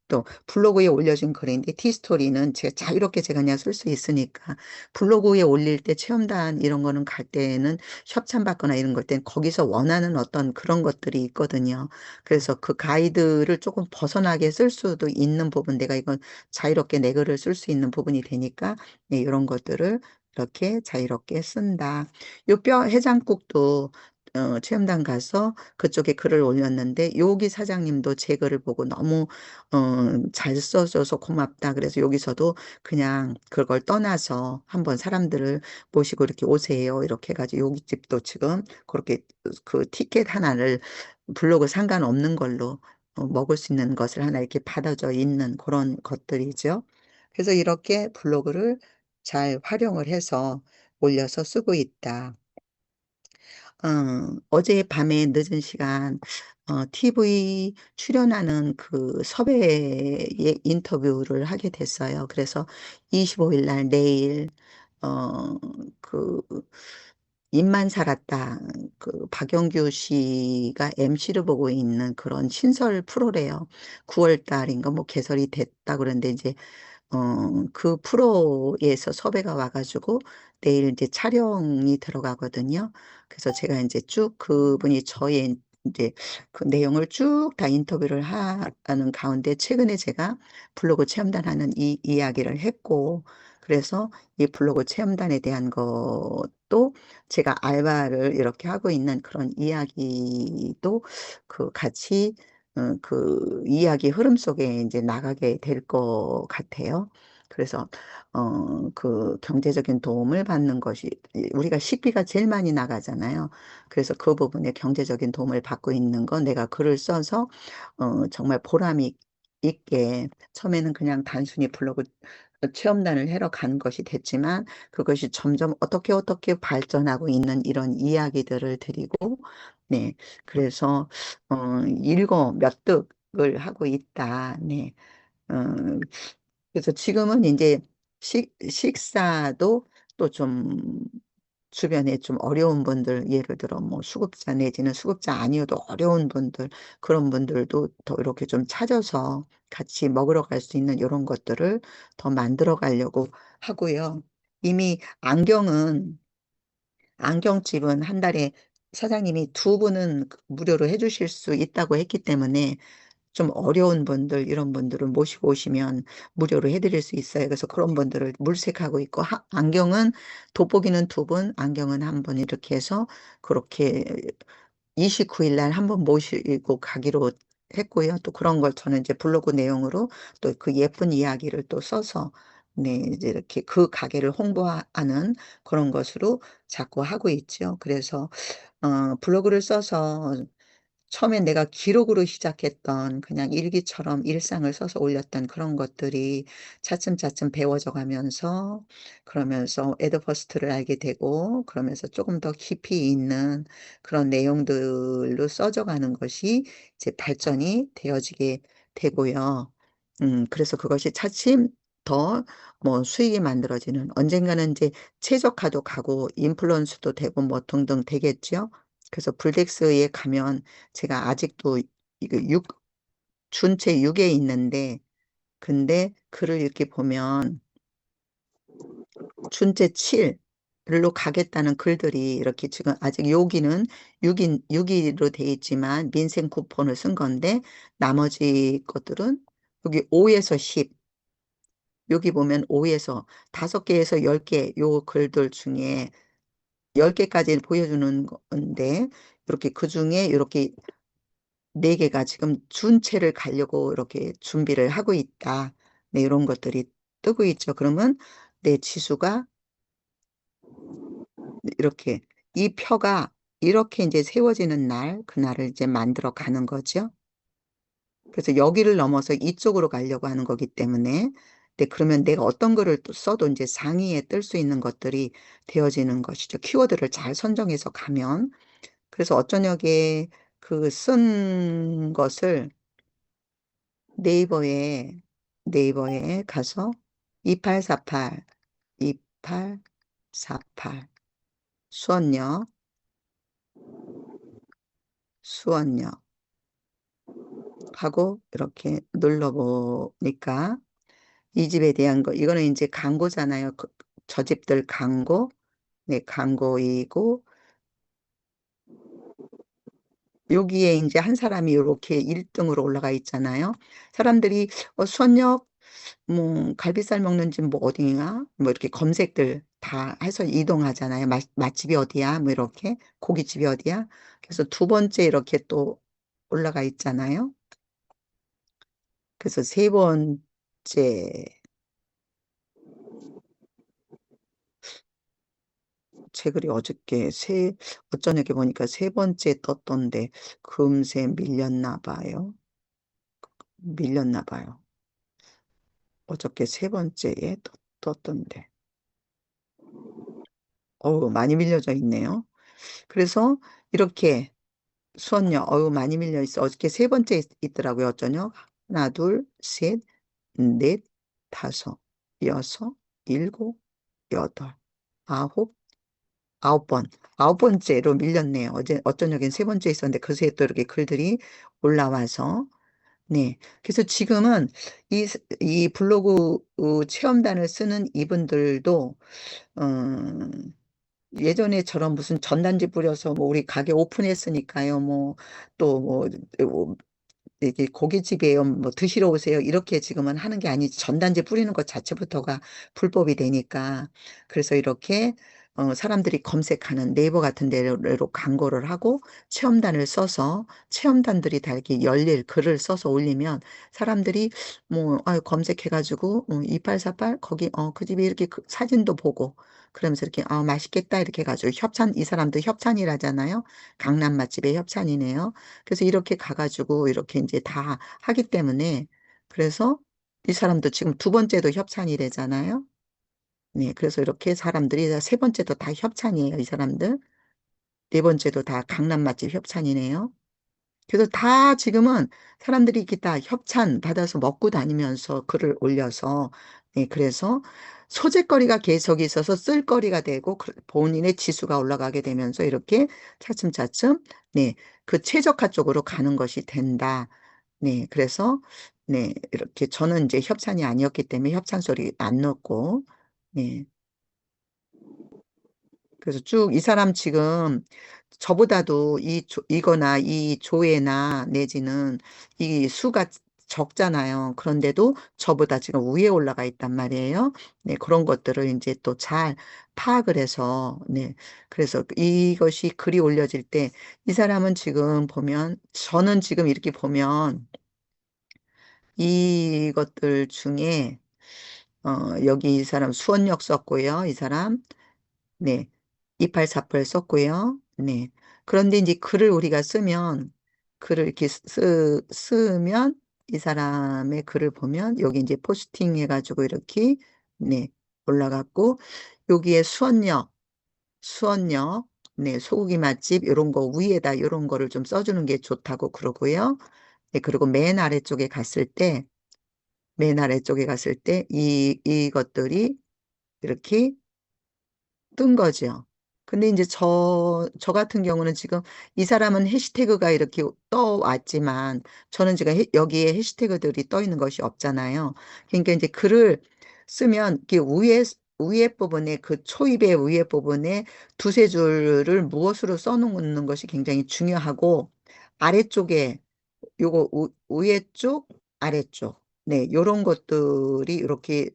Speaker 1: 또 블로그에 올려진 글인데 티스토리는 제가 자유롭게 제가 그냥 쓸 수 있으니까 블로그에 올릴 때 체험단 이런 거는 갈 때는 협찬받거나 이런 걸 땐 거기서 원하는 어떤 그런 것들이 있거든요. 그래서 그 가이드를 조금 벗어나게 쓸 수도 있는 부분 내가 이건 자유롭게 내 글을 쓸 수 있는 부분이 되니까 네, 이런 것들을 이렇게 자유롭게 쓴다. 요 뼈 해장국도 체험단 가서 그쪽에 글을 올렸는데 여기 사장님도 제 글을 보고 너무 잘 써줘서 고맙다. 그래서 여기서도 그냥 그걸 떠나서 한번 사람들을 모시고 이렇게 오세요. 이렇게 해가지고 여기 집도 지금 그렇게 그 티켓 하나를 블로그 상관없는 걸로 먹을 수 있는 것을 하나 이렇게 받아져 있는 그런 것들이죠. 그래서 이렇게 블로그를 잘 활용을 해서 올려서 쓰고 있다. 어제 밤에 늦은 시간 TV 출연하는 그 섭외의 인터뷰를 하게 됐어요. 그래서 25일 날 내일 어, 그 입만 살았다. 그 박영규 씨가 MC를 보고 있는 그런 신설 프로래요. 9월 달인가 뭐 개설이 됐다 그러는데 이제 그 프로에서 섭외가 와가지고 내일 이제 촬영이 들어가거든요. 그래서 제가 이제 쭉 그분이 저의 이제 그 내용을 쭉 다 인터뷰를 하는 가운데 최근에 제가 블로그 체험단 하는 이 이야기를 했고 그래서 이 블로그 체험단에 대한 것도 제가 알바를 이렇게 하고 있는 그런 이야기도 그 같이 그 이야기 흐름 속에 이제 나가게 될 것 같아요. 그래서 그 경제적인 도움을 받는 것이 우리가 식비가 제일 많이 나가잖아요. 그래서 그 부분에 경제적인 도움을 받고 있는 건 내가 글을 써서 정말 보람이 있게 처음에는 그냥 단순히 블로그 체험단을 하러 간 것이 됐지만 그것이 점점 어떻게 발전하고 있는 이런 이야기들을 드리고 네. 그래서 일거 몇 득을 하고 있다. 네. 어, 그래서 지금은 이제 식사도 또 좀 주변에 좀 어려운 분들, 예를 들어 뭐 수급자 내지는 수급자 아니어도 어려운 분들, 그런 분들도 더 이렇게 좀 찾아서 같이 먹으러 갈 수 있는 이런 것들을 더 만들어 가려고 하고요. 이미 안경집은 한 달에 사장님이 두 분은 무료로 해주실 수 있다고 했기 때문에 좀 어려운 분들, 이런 분들을 모시고 오시면 무료로 해드릴 수 있어요. 그래서 그런 분들을 물색하고 있고, 안경은, 돋보기는 두 분, 안경은 한 분, 이렇게 해서 그렇게 29일 날 한 번 모시고 가기로 했고요. 또 그런 걸 저는 이제 블로그 내용으로 또 그 예쁜 이야기를 또 써서 네, 이제 이렇게 그 가게를 홍보하는 그런 것으로 자꾸 하고 있죠. 그래서 블로그를 써서 처음엔 내가 기록으로 시작했던 그냥 일기처럼 일상을 써서 올렸던 그런 것들이 차츰차츰 배워져 가면서 그러면서 에드퍼스트를 알게 되고 그러면서 조금 더 깊이 있는 그런 내용들로 써져 가는 것이 이제 발전이 되어지게 되고요. 그래서 그것이 차츰 더 뭐 수익이 만들어지는, 언젠가는 이제 최저가도 가고 인플루언서도 되고 뭐 등등 되겠죠. 그래서 불덱스에 가면 제가 아직도 이거 준체 6에 있는데, 근데 글을 이렇게 보면 준체 7로 가겠다는 글들이 이렇게 지금 아직 여기는 6위로 돼 있지만 민생 쿠폰을 쓴 건데, 나머지 것들은 여기 5에서 10, 여기 보면 5에서 5개에서 10개 요 글들 중에 10개까지 보여주는 건데, 이렇게 그중에 이렇게 4개가 지금 준체를 가려고 이렇게 준비를 하고 있다. 네, 이런 것들이 뜨고 있죠. 그러면 내 지수가 이렇게, 이 표가 이렇게 이제 세워지는 날, 그날을 이제 만들어 가는 거죠. 그래서 여기를 넘어서 이쪽으로 가려고 하는 거기 때문에, 네, 그러면 내가 어떤 거를 또 써도 이제 상위에 뜰 수 있는 것들이 되어지는 것이죠. 키워드를 잘 선정해서 가면. 그래서 어쩌냐게 그 쓴 것을 네이버에 가서 2848, 2848 수원역, 수원역 하고 이렇게 눌러보니까 이 집에 대한 거, 이거는 이제 광고잖아요. 저 집들 광고. 네, 광고이고, 여기에 이제 한 사람이 이렇게 1등으로 올라가 있잖아요. 사람들이 수원역 뭐 갈비살 먹는 집 뭐 어디냐 뭐 이렇게 검색들 다 해서 이동하잖아요. 맛집이 어디야 뭐 이렇게, 고깃집이 어디야. 그래서 두 번째 이렇게 또 올라가 있잖아요. 그래서 세 번째, 제 글이 어저께 어쩌냐게 보니까 세 번째 떴던데 금세 밀렸나 봐요. 밀렸나 봐요. 어저께 세 번째에 떴던데 많이 밀려져 있네요. 그래서 이렇게 수원역, 많이 밀려 있어. 어저께 세 번째 있더라고요. 어쩌냐? 하나, 둘, 셋, 넷, 다섯, 여섯, 일곱, 여덟, 아홉, 9번. 9번째로 밀렸네요. 어쩌냐긴 세 번째 있었는데, 그새 또 이렇게 글들이 올라와서. 네. 그래서 지금은 이 블로그 체험단을 쓰는 이분들도, 예전에처럼 무슨 전단지 뿌려서 뭐 우리 가게 오픈했으니까요. 뭐 또 뭐 이게 고깃집이에요. 뭐 드시러 오세요. 이렇게 지금은 하는 게 아니지. 전단지 뿌리는 것 자체부터가 불법이 되니까. 그래서 이렇게 사람들이 검색하는 네이버 같은 데로 광고를 하고 체험단을 써서 체험단들이 다 이렇게 열릴 글을 써서 올리면 사람들이 뭐 검색해가지고 2848 거기 그 집이 이렇게 사진도 보고 그러면서 이렇게 맛있겠다 이렇게 해가지고 협찬, 이 사람도 협찬이라잖아요. 강남 맛집의 협찬이네요. 그래서 이렇게 가가지고 이렇게 이제 다 하기 때문에, 그래서 이 사람도 지금 두 번째도 협찬이래잖아요. 네, 그래서 이렇게 사람들이 세 번째도 다 협찬이에요, 이 사람들. 네 번째도 다 강남 맛집 협찬이네요. 그래서 다 지금은 사람들이 이렇게 다 협찬 받아서 먹고 다니면서 글을 올려서, 네, 그래서 소재거리가 계속 있어서 쓸거리가 되고 본인의 지수가 올라가게 되면서 이렇게 차츰차츰 네, 그 최적화 쪽으로 가는 것이 된다. 네, 그래서 네, 이렇게 저는 이제 협찬이 아니었기 때문에 협찬 소리 안 넣고 네. 그래서 쭉 이 사람 지금 저보다도 이거나 이 조회나 내지는 이 수가 적잖아요. 그런데도 저보다 지금 위에 올라가 있단 말이에요. 네, 그런 것들을 이제 또 잘 파악을 해서, 네. 그래서 이것이 글이 올려질 때 이 사람은 지금 보면, 저는 지금 이렇게 보면 이것들 중에, 여기 이 사람 수원역 썼고요. 이 사람. 네. 2848 썼고요. 네. 그런데 이제 글을 우리가 쓰면, 글을 이렇게 쓰면, 이 사람의 글을 보면, 여기 이제 포스팅 해가지고 이렇게, 네, 올라갔고, 여기에 수원역, 네, 소고기 맛집, 요런 거 위에다 요런 거를 좀 써주는 게 좋다고 그러고요. 네, 그리고 맨 아래쪽에 갔을 때, 이것들이 이렇게 뜬 거죠. 근데 이제 저 같은 경우는 지금 이 사람은 해시태그가 이렇게 떠왔지만 저는 지금 여기에 해시태그들이 떠 있는 것이 없잖아요. 그러니까 이제 글을 쓰면 이게 위에 부분에 그 초입의 위에 부분에 두세 줄을 무엇으로 써놓는 것이 굉장히 중요하고 아래쪽에 요거 위에 쪽, 아래쪽. 네, 요런 것들이 이렇게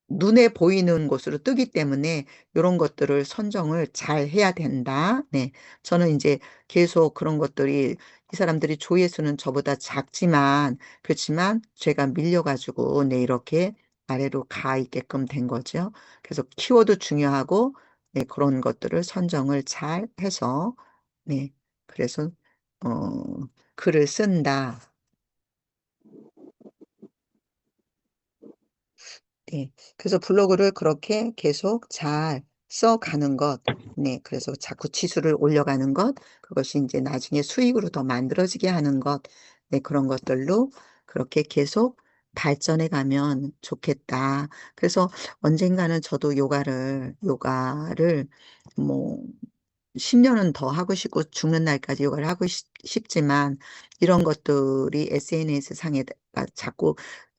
Speaker 1: 눈에 보이는 곳으로 뜨기 때문에 이런 것들을 선정을 잘 해야 된다. 네. 저는 이제 계속 그런 것들이 이 사람들이 조회수는 저보다 작지만 그렇지만 제가 밀려가지고 네, 이렇게 아래로 가 있게끔 된 거죠. 그래서 키워드 중요하고 네, 그런 것들을 선정을 잘 해서 네. 그래서 글을 쓴다. 네. 그래서 블로그를 그렇게 계속 잘 써가는 것. 네. 그래서 자꾸 치수를 올려가는 것. 그것이 이제 나중에 수익으로 더 만들어지게 하는 것. 네. 그런 것들로 그렇게 계속 발전해 가면 좋겠다. 그래서 언젠가는 저도 요가를 뭐 10년은 더 하고 싶고 죽는 날까지 요가를 하고 싶지만 이런 것들이 SNS 상에다가 자꾸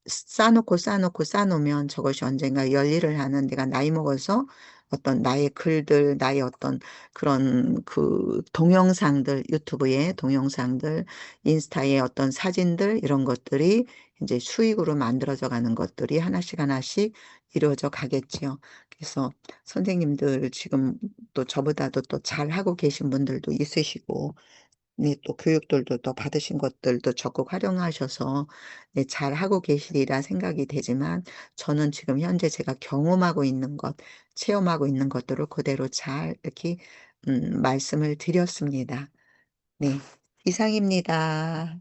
Speaker 1: 쌓아놓으면 저것이 언젠가 열일을 하는 내가 나이 먹어서 어떤 나의 글들, 나의 어떤 그런 그 동영상들, 유튜브의 동영상들, 인스타의 어떤 사진들, 이런 것들이 이제 수익으로 만들어져 가는 것들이 하나씩 하나씩 이루어져 가겠지요. 그래서 선생님들 지금 또 저보다도 또 잘하고 계신 분들도 있으시고, 네, 또 교육들도 또 받으신 것들도 적극 활용하셔서 네, 잘하고 계시리라 생각이 되지만 저는 지금 현재 제가 경험하고 있는 것, 체험하고 있는 것들을 그대로 잘 이렇게 말씀을 드렸습니다. 네, 이상입니다.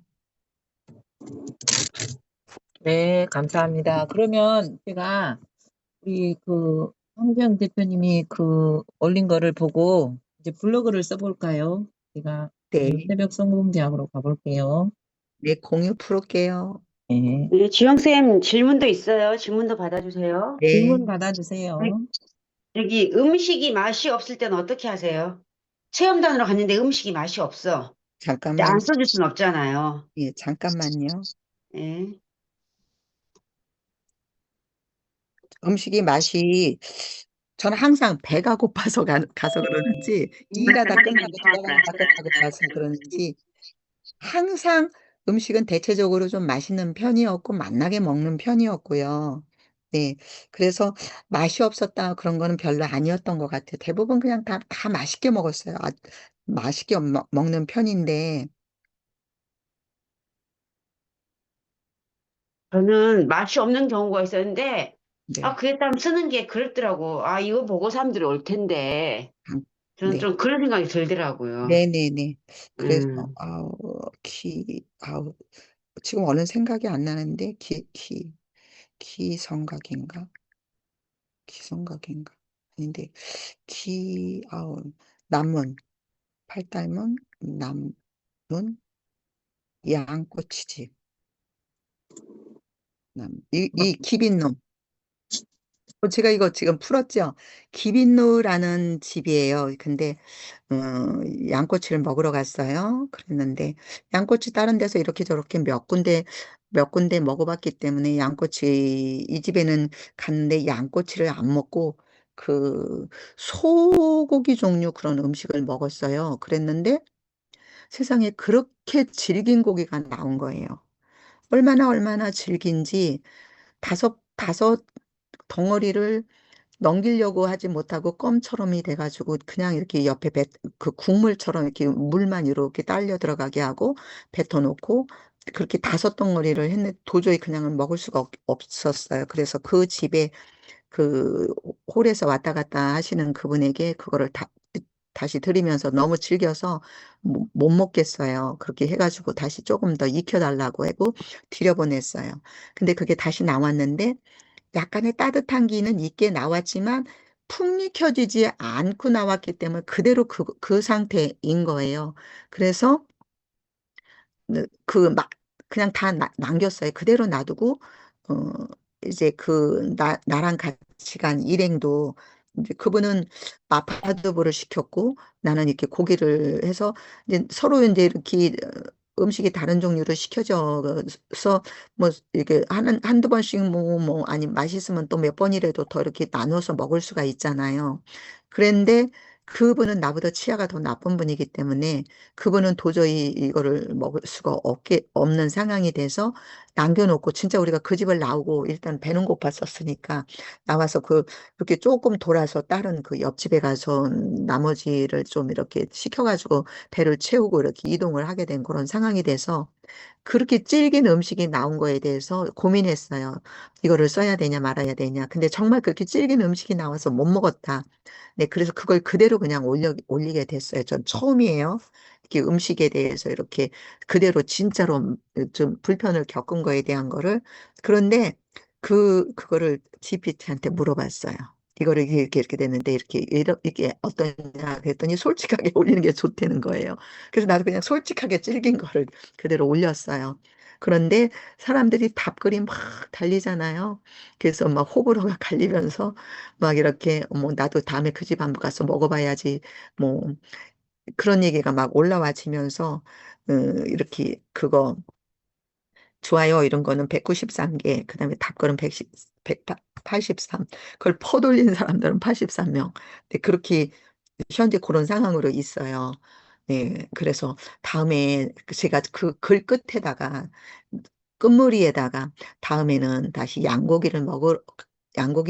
Speaker 2: 네, 감사합니다. 그러면 제가 우리 그 황병 대표님이 그 올린 거를 보고 이제 블로그를 써볼까요? 제가
Speaker 1: 네,
Speaker 2: 새벽 성공대학으로 가볼게요.
Speaker 1: 네, 공유 풀을게요.
Speaker 2: 네.
Speaker 3: 네, 지영쌤 질문도 있어요. 질문도 받아주세요.
Speaker 2: 질문
Speaker 1: 네,
Speaker 3: 네,
Speaker 2: 받아주세요.
Speaker 3: 여기 음식이 맛이 없을 때는 어떻게 하세요? 체험단으로 갔는데 음식이 맛이 없어. 근데 안
Speaker 1: 잠깐만,
Speaker 3: 써줄 순 없잖아요.
Speaker 1: 예, 잠깐만요.
Speaker 3: 예.
Speaker 1: 음식이 맛이 저는 항상 배가 고파서 가서 그러는지 일하다 끝나고 들어가니까 배가 고파서 그러는지 항상 음식은 대체적으로 좀 맛있는 편이었고 맛나게 먹는 편이었고요. 네. 그래서 맛이 없었다 그런 거는 별로 아니었던 것 같아요. 대부분 그냥 다 맛있게 먹었어요. 맛있게 먹는 편인데,
Speaker 3: 저는 맛이 없는 경우가 있었는데,
Speaker 1: 네.
Speaker 3: 그에 따라 쓰는 게 그렇더라고. 이거 보고 사람들이 올 텐데.
Speaker 1: 음,
Speaker 3: 저는
Speaker 1: 네.
Speaker 3: 좀 그런 생각이 들더라고요.
Speaker 1: 네네네. 그래서,
Speaker 3: 음.
Speaker 1: 지금 얼른 생각이 안 나는데, 기성각인가? 기성각인가? 아닌데, 나문, 팔달문, 남문, 양꼬치집, 이 기빈놈. 제가 이거 지금 풀었죠. 기빈누라는 집이에요. 근데 양꼬치를 먹으러 갔어요. 그랬는데 양꼬치 다른 데서 이렇게 저렇게 몇 군데 먹어봤기 때문에 양꼬치 이 집에는 갔는데 양꼬치를 안 먹고 그 소고기 종류 그런 음식을 먹었어요. 그랬는데 세상에 그렇게 질긴 고기가 나온 거예요. 얼마나 질긴지 다섯 덩어리를 넘기려고 하지 못하고 껌처럼이 돼가지고 그냥 이렇게 옆에 그 국물처럼 이렇게 물만 이렇게 딸려 들어가게 하고 뱉어놓고 그렇게 다섯 덩어리를 했는데 도저히 그냥 먹을 수가 없었어요. 그래서 그 집에 그 홀에서 왔다 갔다 하시는 그분에게 그거를 다시 드리면서 너무 질겨서 못 먹겠어요. 그렇게 해가지고 다시 조금 더 익혀달라고 하고 들여보냈어요. 근데 그게 다시 나왔는데 약간의 따뜻한 기는 있게 나왔지만 푹 익혀지지 않고 나왔기 때문에 그대로 그 상태인 거예요. 그래서 막 그냥 다 남겼어요. 그대로 놔두고 어 이제 나랑 같이 간 일행도 이제 그분은 마파두부를 시켰고 나는 이렇게 고기를 해서 이제 서로 이제 이렇게 음식이 다른 종류로 시켜져서 뭐 이렇게 한두 번씩 아니 맛있으면 또 몇 번이라도 더 이렇게 나눠서 먹을 수가 있잖아요. 그런데 그분은 나보다 치아가 더 나쁜 분이기 때문에 그분은 도저히 이거를 먹을 수가 없는 상황이 돼서 남겨놓고 진짜 우리가 그 집을 나오고 일단 배는 고팠었으니까 나와서 그렇게 조금 돌아서 다른 그 옆집에 가서 나머지를 좀 이렇게 시켜가지고 배를 채우고 이렇게 이동을 하게 된 그런 상황이 돼서 그렇게 질긴 음식이 나온 거에 대해서 고민했어요. 이거를 써야 되냐 말아야 되냐. 근데 정말 그렇게 질긴 음식이 나와서 못 먹었다. 네, 그래서 그걸 그대로 그냥 올리게 됐어요. 전 처음이에요. 이렇게 음식에 대해서 이렇게 그대로 진짜로 좀 불편을 겪은 거에 대한 거를. 그런데 그거를 GPT한테 물어봤어요. 이거를 이렇게 됐는데 이게 어떠냐 그랬더니 솔직하게 올리는 게 좋다는 거예요. 그래서 나도 그냥 솔직하게 질긴 거를 그대로 올렸어요. 그런데 사람들이 답글이 막 달리잖아요. 그래서 막 호불호가 갈리면서 막 이렇게 뭐 나도 다음에 그 집 한번 가서 먹어봐야지 뭐 그런 얘기가 막 올라와지면서 이렇게 그거 좋아요 이런 거는 193개 그다음에 답글은 183 그걸 퍼돌린 사람들은 83명. 네, 그렇게 현재 그런 상황으로 있어요. 네, 그래서 다음에 제가 그 글 끝에다가 끝무리에다가 다음에는 다시 양고기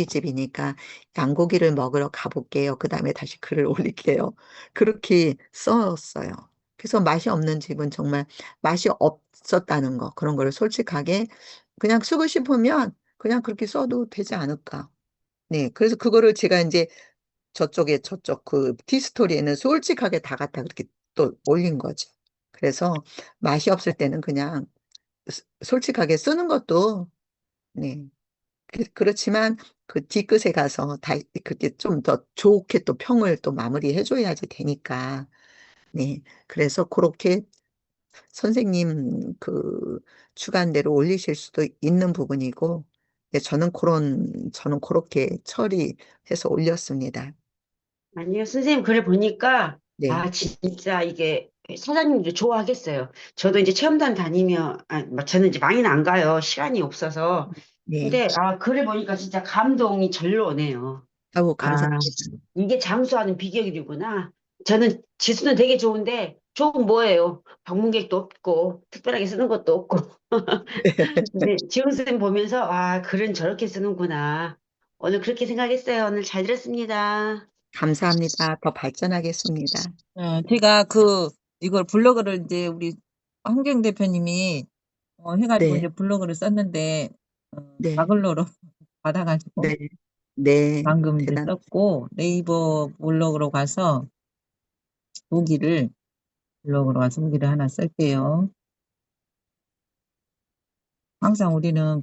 Speaker 1: 집이니까 양고기를 먹으러 가볼게요. 그 다음에 다시 글을 올릴게요. 그렇게 썼어요. 그래서 맛이 없는 집은 정말 맛이 없었다는 거, 그런 거를 솔직하게 그냥 쓰고 싶으면 그냥 그렇게 써도 되지 않을까. 네, 그래서 그거를 제가 이제 저쪽 그 티스토리에는 솔직하게 다 갖다 그렇게 또 올린 거죠. 그래서 맛이 없을 때는 그냥 솔직하게 쓰는 것도 네. 그렇지만 그 뒤끝에 가서 다 그렇게 좀 더 좋게 또 평을 또 마무리해 줘야지 되니까. 네. 그래서 그렇게 선생님 그 주관대로 올리실 수도 있는 부분이고 네, 저는 그렇게 처리해서 올렸습니다.
Speaker 3: 아니요, 선생님 글을 보니까,
Speaker 1: 네.
Speaker 3: 아, 진짜 이게 사장님도 좋아하겠어요. 저도 이제 체험단 다니며, 저는 이제 많이는 안 가요. 시간이 없어서.
Speaker 1: 네.
Speaker 3: 근데, 글을 보니까 진짜 감동이 절로 오네요.
Speaker 1: 아우
Speaker 3: 아,
Speaker 1: 감사합니다.
Speaker 3: 이게 장수하는 비결이구나. 저는 지수는 되게 좋은데, 좋은 뭐예요? 방문객도 없고, 특별하게 쓰는 것도 없고. 근데 지훈 쌤 보면서, 글은 저렇게 쓰는구나. 오늘 그렇게 생각했어요. 오늘 잘 들었습니다.
Speaker 1: 감사합니다. 더 발전하겠습니다.
Speaker 2: 제가 이걸 블로그를 이제 우리 환경 대표님이 해가지고 이제
Speaker 1: 네.
Speaker 2: 블로그를 썼는데,
Speaker 1: 네.
Speaker 2: 가글로로 받아가지고
Speaker 1: 네. 네.
Speaker 2: 방금 이제 썼고, 네이버 블로그로 가서 블로그로 가서 후기를 하나 쓸게요. 항상 우리는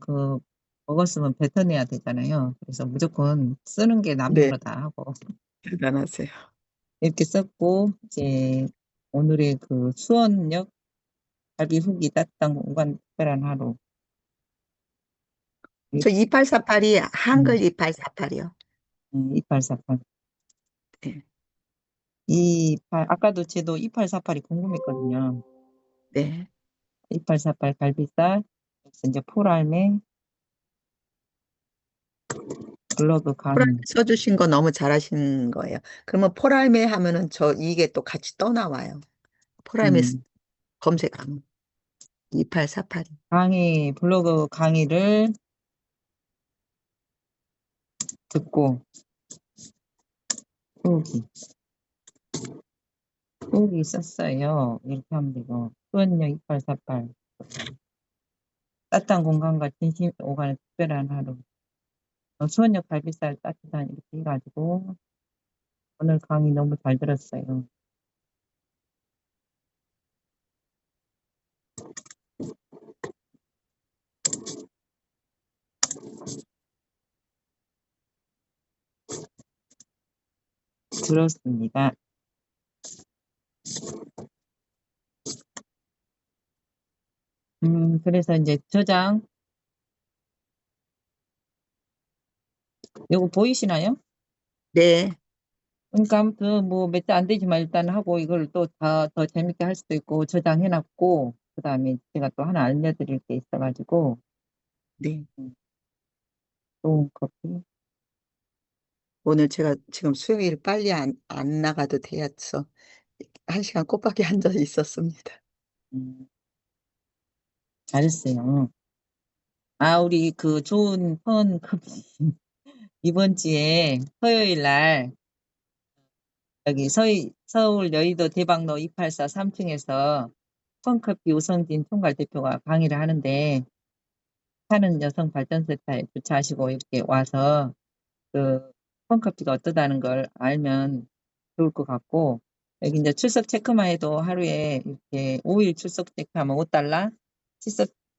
Speaker 2: 먹었으면 뱉어내야 되잖아요. 그래서 무조건 쓰는 게
Speaker 1: 네.
Speaker 2: 남부르다 하고
Speaker 1: 대단하세요.
Speaker 2: 이렇게 썼고, 이제 오늘의 수원역 갈비 후기 따뜻한 공간 특별한 하루.
Speaker 1: 저 2848이 한글
Speaker 2: 음,
Speaker 1: 2848이요.
Speaker 2: 2848.
Speaker 1: 네.
Speaker 2: 아까도 쟤도 2848이 궁금했거든요.
Speaker 1: 네.
Speaker 2: 2848 갈비살, 그래서 이제 폴알맹, 블러그
Speaker 1: 포랄
Speaker 2: 강의.
Speaker 1: 써주신 거 너무 잘하신 거예요. 그러면 포랄메 하면은 저 이게 또 같이 떠나와요. 포랄메
Speaker 2: 음,
Speaker 1: 검색하면 2848.
Speaker 2: 블로그 강의를 듣고, 후기, 후기 썼어요. 이렇게 하면 되고, 수원역 2848. 따뜻한 공간과 진심 오가는 특별한 하루. 수원역 갈비살 따뜻한 이렇게 해가지고, 오늘 강의 너무 잘 들었어요. 들었습니다. 그래서 이제 저장, 요거 보이시나요?
Speaker 1: 네.
Speaker 2: 그러니까 아무튼 뭐 몇 대 안 되지만 일단 하고 이걸 또 더 재밌게 할 수도 있고 저장해놨고, 그 다음에 제가 또 하나 알려드릴 게 있어가지고,
Speaker 1: 네.
Speaker 2: 음, 좋은 커피.
Speaker 1: 오늘 제가 지금 수요일 빨리 안 나가도 되었어. 1시간 꼬박이 앉아 있었습니다.
Speaker 2: 음, 잘했어요. 우리 그 좋은 펀 커피. 이번 주에 토요일 날 여기 서울 여의도 대방로 284 3층에서 펀커피 우성진 총괄 대표가 강의를 하는데, 사는 여성 발전센터에 주차하시고 이렇게 와서 그 펀커피가 어떠다는 걸 알면 좋을 것 같고, 여기 이제 출석 체크만 해도 하루에 이렇게 5일 출석 체크하면 5달러,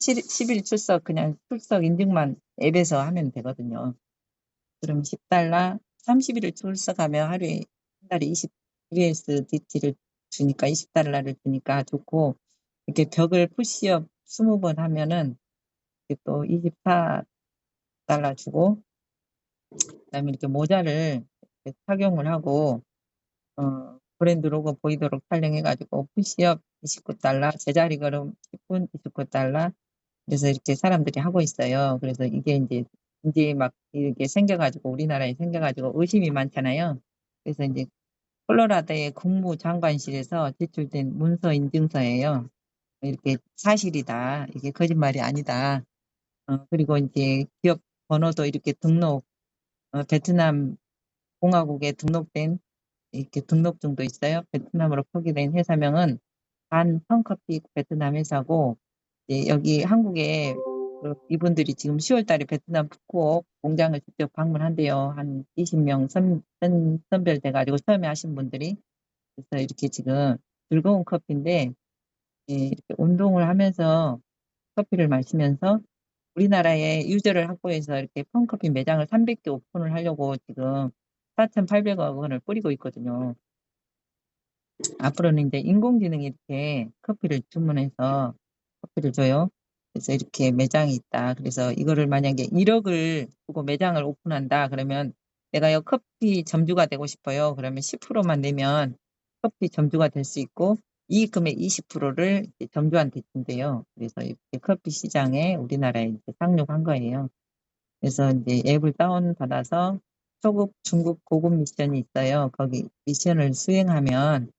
Speaker 2: 10일 출석 그냥 출석 인증만 앱에서 하면 되거든요. 그럼 10달러, 30일을 출석하면 하루에 한 달에 USDT를 주니까 20달러를 주니까 좋고, 이렇게 벽을 푸시업 20번 하면은 이렇게 또 24달러 주고, 그다음에 이렇게 모자를 이렇게 착용을 하고, 브랜드 로고 보이도록 촬영해가지고 푸시업 29달러, 제자리 걸음 10분 29달러. 그래서 이렇게 사람들이 하고 있어요. 그래서 이게 이제 막 이렇게 생겨가지고 우리나라에 생겨가지고 의심이 많잖아요. 그래서 이제 콜로라도의 국무장관실에서 제출된 문서 인증서예요. 이렇게 사실이다. 이게 거짓말이 아니다. 그리고 이제 기업 번호도 이렇게 베트남 공화국에 등록된 이렇게 등록증도 있어요. 베트남으로 표기된 회사명은 반 펑커피 베트남 회사고, 여기 한국에 이분들이 지금 10월 달에 베트남 푸꾸옥 공장을 직접 방문한대요. 한 20명 선별돼가지고 처음에 하신 분들이. 그래서 이렇게 지금 즐거운 커피인데, 이렇게 운동을 하면서 커피를 마시면서 우리나라에 유저를 확보해서 이렇게 펑커피 매장을 300개 오픈을 하려고 지금 4,800억 원을 뿌리고 있거든요. 앞으로는 이제 인공지능이 이렇게 커피를 주문해서 커피를 줘요. 그래서 이렇게 매장이 있다. 그래서 이거를 만약에 1억을 주고 매장을 오픈한다. 그러면 내가 이 커피 점주가 되고 싶어요. 그러면 10%만 내면 커피 점주가 될 수 있고, 이익금의 20%를 점주한테 준대요. 그래서 이렇게 커피 시장에 우리나라에 이제 상륙한 거예요. 그래서 이제 앱을 다운받아서 초급, 중급, 고급 미션이 있어요. 거기 미션을 수행하면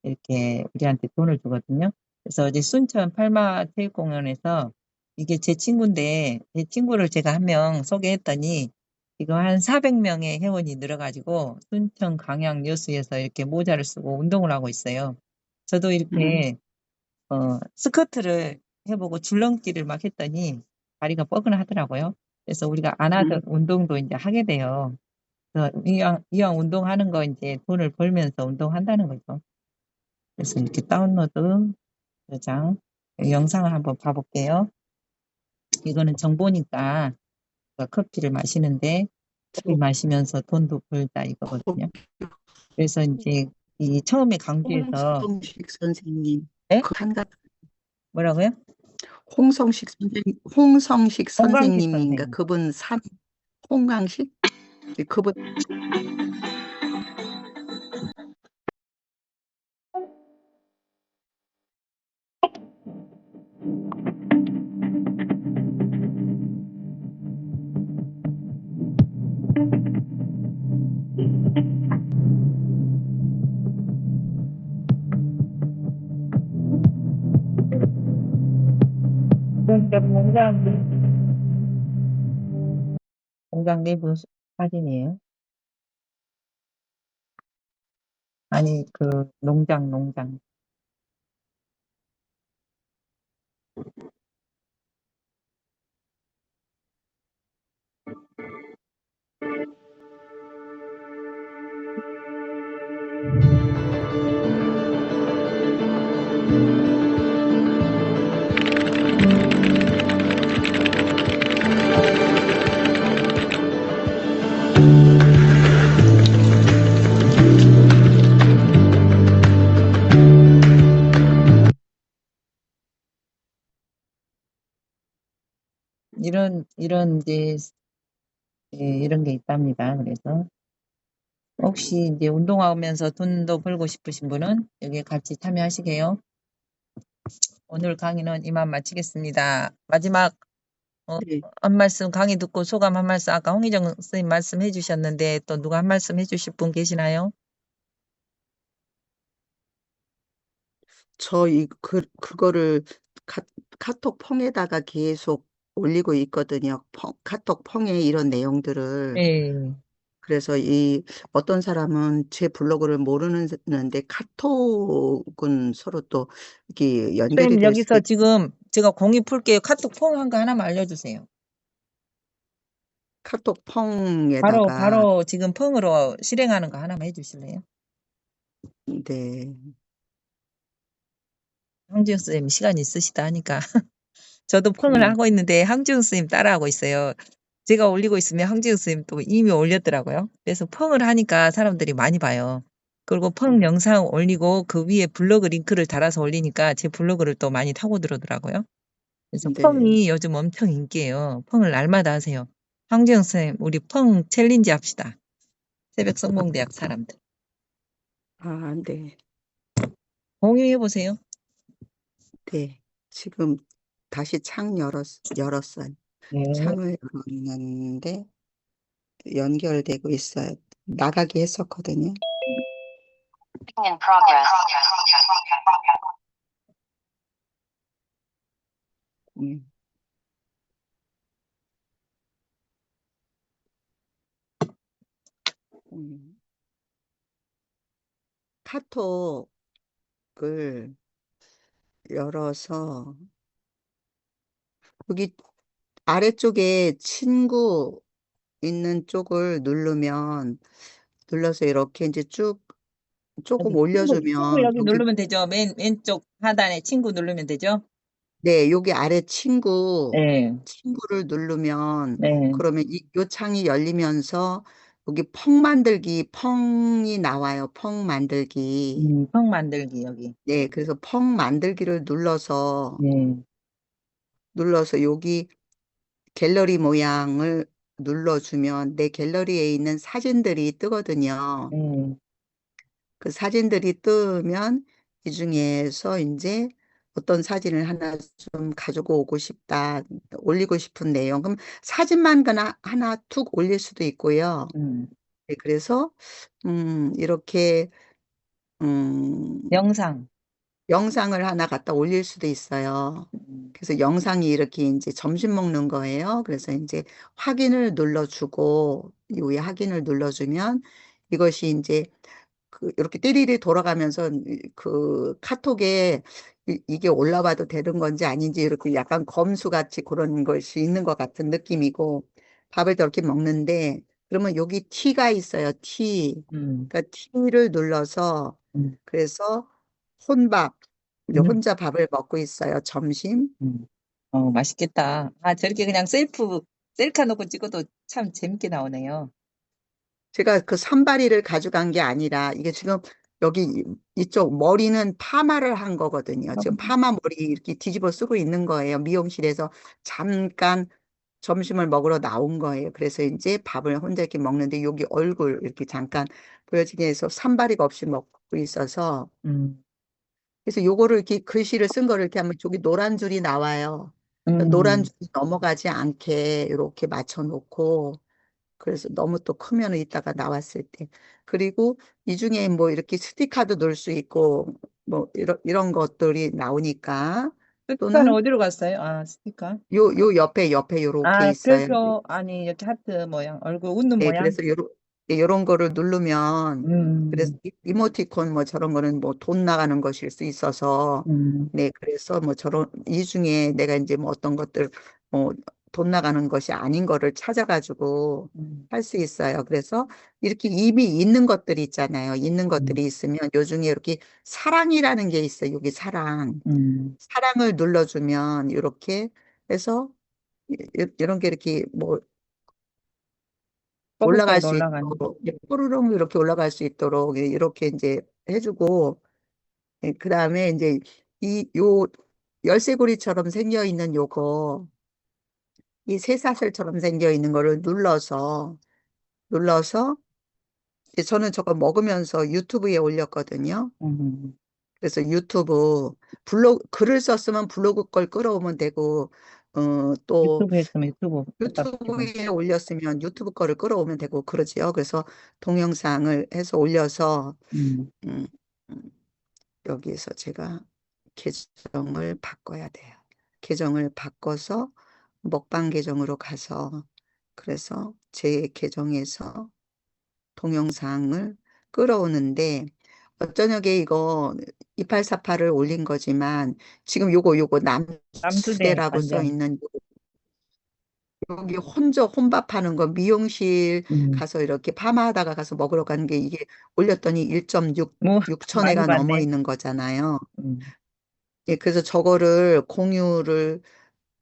Speaker 2: 이렇게 우리한테 돈을 주거든요. 그래서 어제 순천 팔마체육공원에서, 이게 제 친구인데 제 친구를 제가 한 명 소개했더니 지금 한 400명의 회원이 늘어가지고 순천 강양 여수에서 이렇게 모자를 쓰고 운동을 하고 있어요. 저도
Speaker 1: 음.
Speaker 2: 이렇게 스쿼트를 해보고 줄넘기를 막 했더니 다리가 뻐근하더라고요. 그래서 우리가 안 하던
Speaker 1: 음.
Speaker 2: 운동도 이제 하게 돼요. 그래서 이왕 운동하는 거 이제 돈을 벌면서 운동한다는 거죠. 그래서 이렇게 다운로드, 저장, 영상을 한번 봐볼게요. 이거는 정보니까 커피를 마시는데, 커피
Speaker 1: 저
Speaker 2: 마시면서 돈도 벌다 이거거든요. 그래서 이제 이 처음에 강주에서,
Speaker 1: 홍성식 선생님
Speaker 2: 에?
Speaker 1: 그 한가
Speaker 2: 뭐라고요?
Speaker 1: 홍성식
Speaker 2: 홍광식
Speaker 1: 선생님인가?
Speaker 2: 선생님.
Speaker 1: 그분 홍광식? 그분,
Speaker 2: 공장 내부 사진이에요. 아니, 그, 농장. 이제, 예, 이런 게 있답니다. 그래서, 혹시 이제 운동하면서 돈도 벌고 싶으신 분은 여기 같이 참여하시게요. 오늘 강의는 이만 마치겠습니다. 마지막,
Speaker 1: 네.
Speaker 2: 한 말씀 강의 듣고 소감 한 말씀, 아까 홍희정 선생님 말씀해 주셨는데 또 누가 한 말씀 해 주실 분 계시나요?
Speaker 1: 그거를 카톡 펑에다가 계속 올리고 있거든요. 카톡 펑에 이런 내용들을.
Speaker 2: 네.
Speaker 1: 그래서 어떤 사람은 제 블로그를 모르는데 카톡은 서로 또 이게 연결이
Speaker 2: 선생님
Speaker 1: 될 수도
Speaker 2: 여기서 지금 제가 공유 풀게요. 카톡 폰 한 거 하나만 알려주세요.
Speaker 1: 카톡 펑에다가
Speaker 2: 바로 지금 펑으로 실행하는 거 하나만 해주실래요?
Speaker 1: 네.
Speaker 2: 황지영 선생님 시간 있으시다 하니까 저도 펑을
Speaker 1: 음,
Speaker 2: 하고 있는데 황지영 선생님 따라하고 있어요. 제가 올리고 있으면 황지영 선생님 또 이미 올렸더라고요. 그래서 펑을 하니까 사람들이 많이 봐요. 그리고 펑 영상 올리고 그 위에 블로그 링크를 달아서 올리니까 제 블로그를 또 많이 타고 들어오더라고요. 그래서
Speaker 1: 네.
Speaker 2: 펑이 요즘 엄청 인기예요. 펑을 날마다 하세요. 황지영 선생님, 우리 펑 챌린지 합시다. 새벽 성공대학 사람들.
Speaker 1: 아, 네.
Speaker 2: 공유해보세요.
Speaker 1: 네. 지금 다시 열었어요.
Speaker 2: 네.
Speaker 1: 창을 열었는데 연결되고 있어요. 나가기 했었거든요.
Speaker 4: In progress.
Speaker 1: 음, 음. 카톡을 열어서 여기 아래쪽에 친구 있는 쪽을 눌러서 이렇게 이제 조금
Speaker 2: 친구
Speaker 1: 올려주면
Speaker 2: 여기 누르면 되죠. 왼쪽 하단에 친구 누르면 되죠.
Speaker 1: 네, 여기 아래
Speaker 2: 네,
Speaker 1: 친구를 누르면
Speaker 2: 네.
Speaker 1: 그러면 요 창이 열리면서 여기 펑이 나와요. 펑 만들기.
Speaker 2: 펑 만들기 여기.
Speaker 1: 네, 그래서 펑 만들기를
Speaker 2: 네,
Speaker 1: 눌러서 여기 갤러리 모양을 눌러주면 내 갤러리에 있는 사진들이 뜨거든요.
Speaker 2: 네,
Speaker 1: 그 사진들이 뜨면 이 중에서 이제 어떤 사진을 하나 좀 가지고 오고 싶다, 올리고 싶은 내용. 그럼 사진만 하나 툭 올릴 수도 있고요.
Speaker 2: 음.
Speaker 1: 네, 그래서, 이렇게, 음,
Speaker 2: 영상.
Speaker 1: 영상을 하나 갖다 올릴 수도 있어요.
Speaker 2: 음,
Speaker 1: 그래서 영상이 이렇게 이제 점심 먹는 거예요. 그래서 이제 확인을 눌러주고, 이후에 확인을 눌러주면 이것이 이제 이렇게 띠리리 돌아가면서 그 카톡에 이게 올라와도 되는 건지 아닌지 이렇게 약간 검수같이 그런 것이 있는 것 같은 느낌이고 밥을 저렇게 먹는데 그러면 여기 T가 있어요. T.
Speaker 2: 음,
Speaker 1: 그러니까 T를 눌러서
Speaker 2: 음,
Speaker 1: 그래서 혼밥, 이제
Speaker 2: 음,
Speaker 1: 혼자 밥을 먹고 있어요. 점심.
Speaker 2: 음. 맛있겠다. 아, 저렇게 그냥 셀카 놓고 찍어도 참 재밌게 나오네요.
Speaker 1: 제가 그 산바리를 가져간 게 아니라 이게 지금 여기 이쪽 머리는 파마를 한 거거든요. 지금 파마 머리 이렇게 뒤집어 쓰고 있는 거예요. 미용실에서 잠깐 점심을 먹으러 나온 거예요. 그래서 이제 밥을 혼자 이렇게 먹는데 여기 얼굴 이렇게 잠깐 보여지게 해서 산발이가 없이 먹고 있어서
Speaker 2: 음,
Speaker 1: 그래서 요거를 이렇게 글씨를 쓴 거를 이렇게 하면 저기 노란 줄이 나와요. 노란
Speaker 2: 음,
Speaker 1: 줄이 넘어가지 않게 이렇게 맞춰 놓고 그래서 너무 또 크면 이따가 나왔을 때. 그리고 이 중에 뭐 이렇게 스티커도 넣을 수 있고 뭐 이런 것들이 나오니까
Speaker 2: 스티커는
Speaker 1: 또는
Speaker 2: 어디로 갔어요? 아, 스티커.
Speaker 1: 요 옆에 요렇게
Speaker 2: 아,
Speaker 1: 있어요.
Speaker 2: 별표, 아니, 이렇게 하트 모양, 얼굴 웃는
Speaker 1: 네,
Speaker 2: 모양?
Speaker 1: 그래서 요런 거를 누르면 그래서
Speaker 2: 음,
Speaker 1: 이모티콘 뭐 저런 거는 뭐 돈 나가는 것일 수 있어서
Speaker 2: 음,
Speaker 1: 네, 그래서 뭐 저런 이 중에 내가 이제 뭐 어떤 것들 뭐 돈 나가는 것이 아닌 거를 찾아가지고
Speaker 2: 음,
Speaker 1: 할 수 있어요. 그래서 이렇게 이미 있는 것들이 있잖아요. 있는
Speaker 2: 음,
Speaker 1: 것들이 있으면 요 중에 이렇게 사랑이라는 게 있어요. 여기 사랑.
Speaker 2: 음.
Speaker 1: 사랑을 눌러주면 이렇게 해서 이런 게 이렇게 뭐 올라갈
Speaker 2: 뽀글뽀글
Speaker 1: 수
Speaker 2: 올라가는.
Speaker 1: 있도록 뽀르릉 이렇게 올라갈 수 있도록 이렇게 이제 해주고 그 다음에 이제 이 요 열쇠고리처럼 생겨 있는 요거 이 쇠사슬처럼 생겨 있는 거를 눌러서 이제 저는 저거 먹으면서 유튜브에 올렸거든요.
Speaker 2: 음,
Speaker 1: 그래서 유튜브 블로그 글을 썼으면 블로그 걸 끌어오면 되고 또
Speaker 2: 유튜브 했으면 유튜브 갖다 붙이고.
Speaker 1: 유튜브에 올렸으면 유튜브 거를 끌어오면 되고 그러지요. 그래서 동영상을 해서 올려서
Speaker 2: 음,
Speaker 1: 음, 음, 여기에서 제가 계정을 바꿔야 돼요. 계정을 바꿔서 먹방 계정으로 가서 그래서 제 계정에서 동영상을 끌어오는데 저녁에 이거 2848을 올린 거지만 지금 요거
Speaker 2: 남수대
Speaker 1: 남수대라고 써
Speaker 2: 관련.
Speaker 1: 있는 여기 혼자 혼밥하는 거 미용실
Speaker 2: 음,
Speaker 1: 가서 이렇게 파마하다가 가서 먹으러 가는 게 이게 올렸더니 1.6
Speaker 2: 뭐, 많이
Speaker 1: 6천회가 넘어
Speaker 2: 봤네.
Speaker 1: 있는 거잖아요.
Speaker 2: 음,
Speaker 1: 예, 그래서 저거를 공유를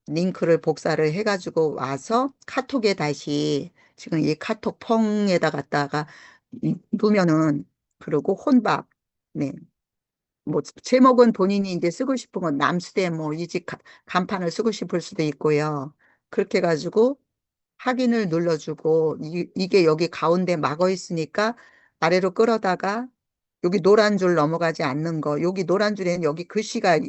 Speaker 1: 링크를 복사를 해가지고 와서 카톡에 다시 지금 이 카톡 펑에다 갖다가 놓으면은 그리고 혼밥 네. 뭐 제목은 본인이 이제 쓰고 싶은 건 남수대 뭐 이 집 간판을 쓰고 싶을 수도 있고요. 그렇게 해가지고 확인을 눌러주고 이게 여기 가운데 막어 있으니까 아래로 끌어다가 여기 노란 줄 넘어가지 않는 거 여기 노란 줄에는 여기 글씨가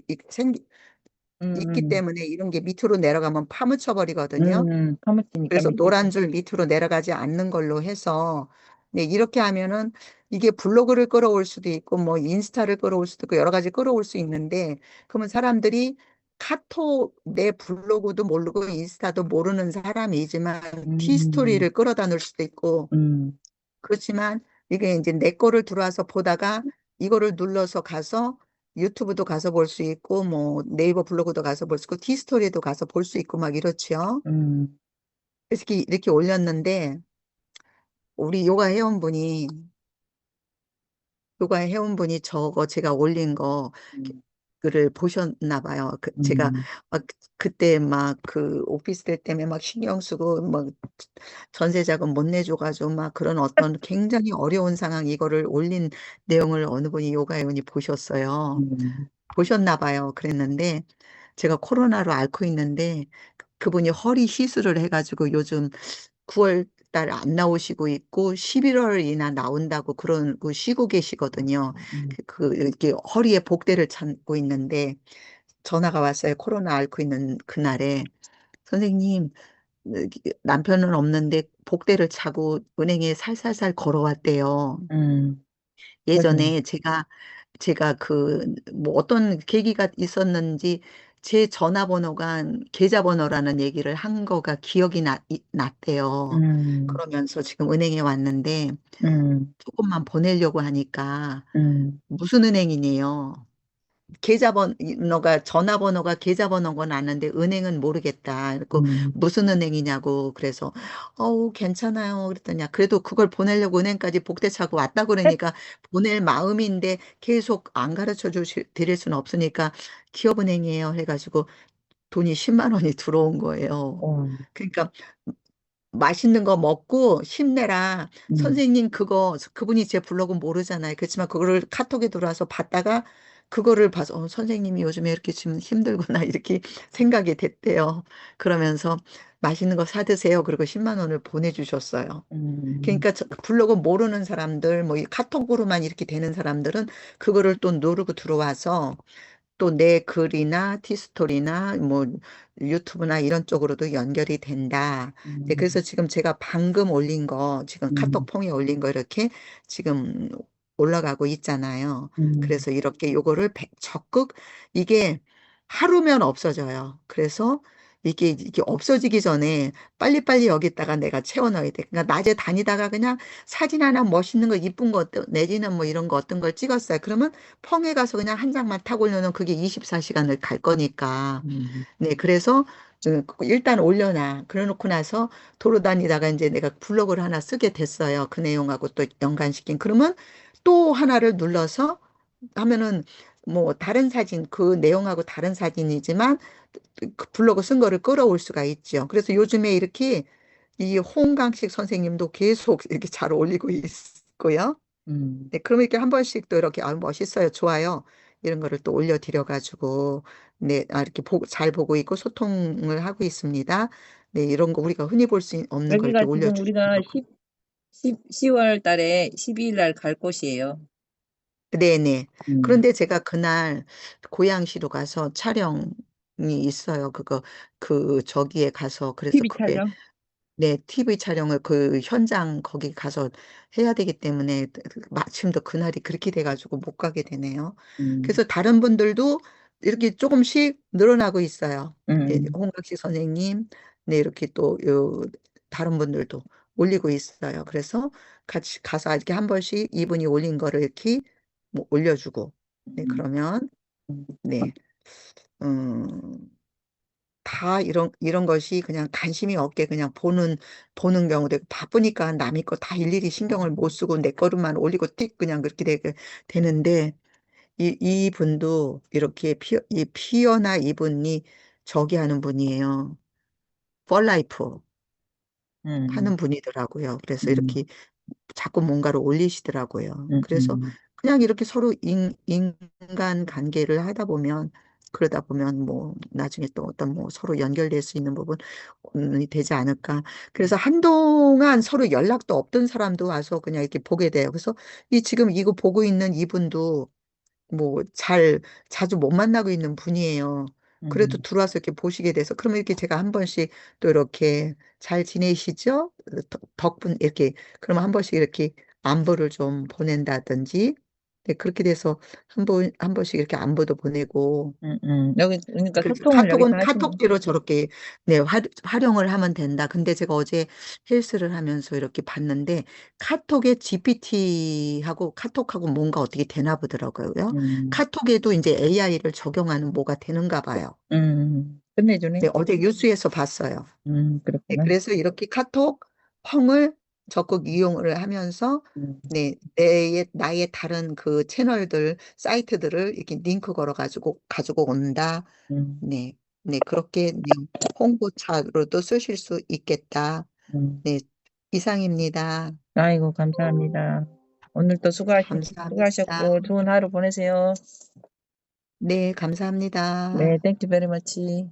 Speaker 1: 있기
Speaker 2: 음,
Speaker 1: 때문에 이런 게 밑으로 내려가면 파묻혀 버리거든요.
Speaker 2: 파묻히니까
Speaker 1: 그래서
Speaker 2: 밑에.
Speaker 1: 노란 줄 밑으로 내려가지 않는 걸로 해서 네, 이렇게 하면은 이게 블로그를 끌어올 수도 있고 뭐 인스타를 끌어올 수도 있고 여러 가지 끌어올 수 있는데 그러면 사람들이 카톡 내 블로그도 모르고 인스타도 모르는 사람이지만
Speaker 2: 음,
Speaker 1: 티스토리를 끌어다 놓을 수도 있고
Speaker 2: 음,
Speaker 1: 그렇지만 이게 이제 내 거를 들어와서 보다가 이거를 눌러서 가서 유튜브도 가서 볼 수 있고 뭐 네이버 블로그도 가서 볼 수 있고 티스토리도 가서 볼 수 있고 막 이렇죠.
Speaker 2: 음,
Speaker 1: 그래서 이렇게 올렸는데 우리 요가 회원분이 저거 제가 올린 거
Speaker 2: 음,
Speaker 1: 그를 보셨나 봐요. 제가
Speaker 2: 음,
Speaker 1: 막 그때 막 그 오피스텔 때문에 막 신경 쓰고 막 전세 자금 못 내줘가지고 막 그런 어떤 굉장히 어려운 상황 이거를 올린 내용을 어느 분이 요가 회원이 보셨어요.
Speaker 2: 음,
Speaker 1: 보셨나 봐요. 그랬는데 제가 코로나로 앓고 있는데 그분이 허리 시술을 해가지고 요즘 9월 달 안 나오시고 있고 11월이나 나온다고 그런 그 쉬고 계시거든요.
Speaker 2: 음,
Speaker 1: 이렇게 허리에 복대를 찾고 있는데 전화가 왔어요. 코로나 앓고 있는 그날에 선생님 남편은 없는데 복대를 차고 은행에 살살살 걸어왔대요.
Speaker 2: 그러게.
Speaker 1: 예전에 제가 그 뭐 어떤 계기가 있었는지 제 전화번호가 계좌번호라는 얘기를 한 거가 기억이 났대요.
Speaker 2: 음,
Speaker 1: 그러면서 지금 은행에 왔는데
Speaker 2: 음,
Speaker 1: 조금만 보내려고 하니까
Speaker 2: 음,
Speaker 1: 무슨 은행이네요. 전화번호가 계좌번호가 아는데 은행은 모르겠다. 그리고
Speaker 2: 음,
Speaker 1: 무슨 은행이냐고 그래서 괜찮아요. 그랬더니 그래도 그걸 보내려고 은행까지 복대 차고 왔다 그러니까 보낼 마음인데 계속 안 가르쳐 드릴 수는 없으니까 기업은행이에요. 해가지고 돈이 10만 원이 들어온 거예요.
Speaker 2: 어,
Speaker 1: 그러니까 맛있는 거 먹고 힘내라.
Speaker 2: 음.
Speaker 1: 선생님 그분이 제 블로그 모르잖아요. 그렇지만 그거를 카톡에 들어와서 봤다가 그거를 봐서 선생님이 요즘에 이렇게 지금 힘들구나 이렇게 생각이 됐대요. 그러면서 맛있는 거 사드세요. 그리고 10만 원을 보내주셨어요. 그러니까 블로그 모르는 사람들, 뭐 이 카톡으로만 이렇게 되는 사람들은 그거를 또 누르고 들어와서 또 내 글이나 티스토리나 뭐 유튜브나 이런 쪽으로도 연결이 된다. 네, 그래서 지금 제가 방금 올린 거, 지금 카톡통에 올린 거 이렇게 지금 올라가고 있잖아요. 그래서 이렇게 요거를 적극 이게 하루면 없어져요. 그래서 이게 없어지기 전에 빨리빨리 여기다가 내가 채워 넣어야 돼. 그러니까 낮에 다니다가 그냥 사진 하나 멋있는 거 이쁜 거 내지는 뭐 이런 거 어떤 걸 찍었어요. 그러면 펑에 가서 그냥 한 장만 타고 오려면 그게 24시간을 갈 거니까. 네, 그래서 일단 올려놔. 그래 놓고 나서 도로 다니다가 이제 내가 블로그를 하나 쓰게 됐어요. 그 내용하고 또 연관시킨. 그러면 또 하나를 눌러서 하면은 뭐 다른 사진, 그 내용하고 다른 사진이지만 그 블로그 쓴 거를 끌어올 수가 있죠. 그래서 요즘에 이렇게 이 홍강식 선생님도 계속 이렇게 잘 올리고 있고요. 네, 그러면 이렇게 한 번씩 또 이렇게 멋있어요, 좋아요. 이런 거를 또 올려드려가지고 네, 이렇게 잘 보고 있고 소통을 하고 있습니다. 네, 이런 거 우리가 흔히 볼 수 없는 걸
Speaker 2: 여기가
Speaker 1: 이렇게
Speaker 2: 지금 우리가
Speaker 1: 올려주시고.
Speaker 2: 10월 달에 12일 날 갈 곳이에요.
Speaker 1: 네네.
Speaker 2: 음.
Speaker 1: 그런데 제가 그날 고양시로 가서 촬영이 있어요. 저기에 가서 그래서
Speaker 2: TV
Speaker 1: 그게
Speaker 2: 촬영?
Speaker 1: 네, TV 촬영을 그 현장 거기 가서 해야 되기 때문에 마침도 그날이 그렇게 돼가지고 못 가게 되네요.
Speaker 2: 음.
Speaker 1: 그래서 다른 분들도 이렇게 조금씩 늘어나고 있어요. 네,
Speaker 2: 음.
Speaker 1: 홍각시 선생님, 네, 이렇게 또 다른 분들도 올리고 있어요. 그래서 같이 가서 이렇게 한 번씩 이분이 올린 거를 이렇게 뭐 올려주고, 네, 그러면 네, 음. 다 이런 것이 그냥 관심이 없게 그냥 보는 경우도 있고 바쁘니까 남의 거 다 일일이 신경을 못 쓰고 내 거로만 올리고 띡 그냥 그렇게 되는데 이분도 이렇게 이 피어나 이분이 저기 하는 분이에요. 펄라이프
Speaker 2: 음.
Speaker 1: 하는 분이더라고요. 그래서
Speaker 2: 음.
Speaker 1: 이렇게 자꾸 뭔가를 올리시더라고요.
Speaker 2: 음.
Speaker 1: 그래서 그냥 이렇게 서로 인간 관계를 하다 보면 그러다 보면 뭐 나중에 또 어떤 뭐 서로 연결될 수 있는 부분이 되지 않을까. 그래서 한동안 서로 연락도 없던 사람도 와서 그냥 이렇게 보게 돼요. 그래서 지금 이거 보고 있는 이분도 뭐 자주 못 만나고 있는 분이에요. 그래도
Speaker 2: 음.
Speaker 1: 들어와서 이렇게 보시게 돼서 그러면 이렇게 제가 한 번씩 또 이렇게 잘 지내시죠? 덕분 이렇게 그러면 한 번씩 이렇게 안부를 좀 보낸다든지 네, 그렇게 돼서 한 번씩 이렇게 안부도 보내고
Speaker 2: 여기, 그러니까
Speaker 1: 그래서
Speaker 2: 소통을 여기서
Speaker 1: 카톡은
Speaker 2: 하시는,
Speaker 1: 카톡지로 저렇게 네, 활용을 하면 된다. 근데 제가 어제 헬스를 하면서 이렇게 봤는데 카톡에 GPT하고 카톡하고 뭔가 어떻게 되나 보더라고요.
Speaker 2: 음.
Speaker 1: 카톡에도 이제 AI를 적용하는 뭐가 되는가 봐요.
Speaker 2: 끝내주네.
Speaker 1: 네, 어제 뉴스에서 봤어요. 네,
Speaker 2: 그렇구나.
Speaker 1: 그래서 이렇게 카톡 펑을 적극 이용을 하면서
Speaker 2: 음.
Speaker 1: 네, 나의 다른 그 채널들, 사이트들을 이렇게 링크 가지고 온다.
Speaker 2: 음.
Speaker 1: 네, 네, 그렇게 네, 홍보차로도 쓰실 수 있겠다.
Speaker 2: 음.
Speaker 1: 네, 이상입니다.
Speaker 2: 아이고, 감사합니다. 오늘도
Speaker 1: 감사합니다.
Speaker 2: 수고하셨고, 좋은 하루 보내세요.
Speaker 1: 네,
Speaker 2: 네,
Speaker 1: 감사합니다.
Speaker 2: 땡큐 베리 머치.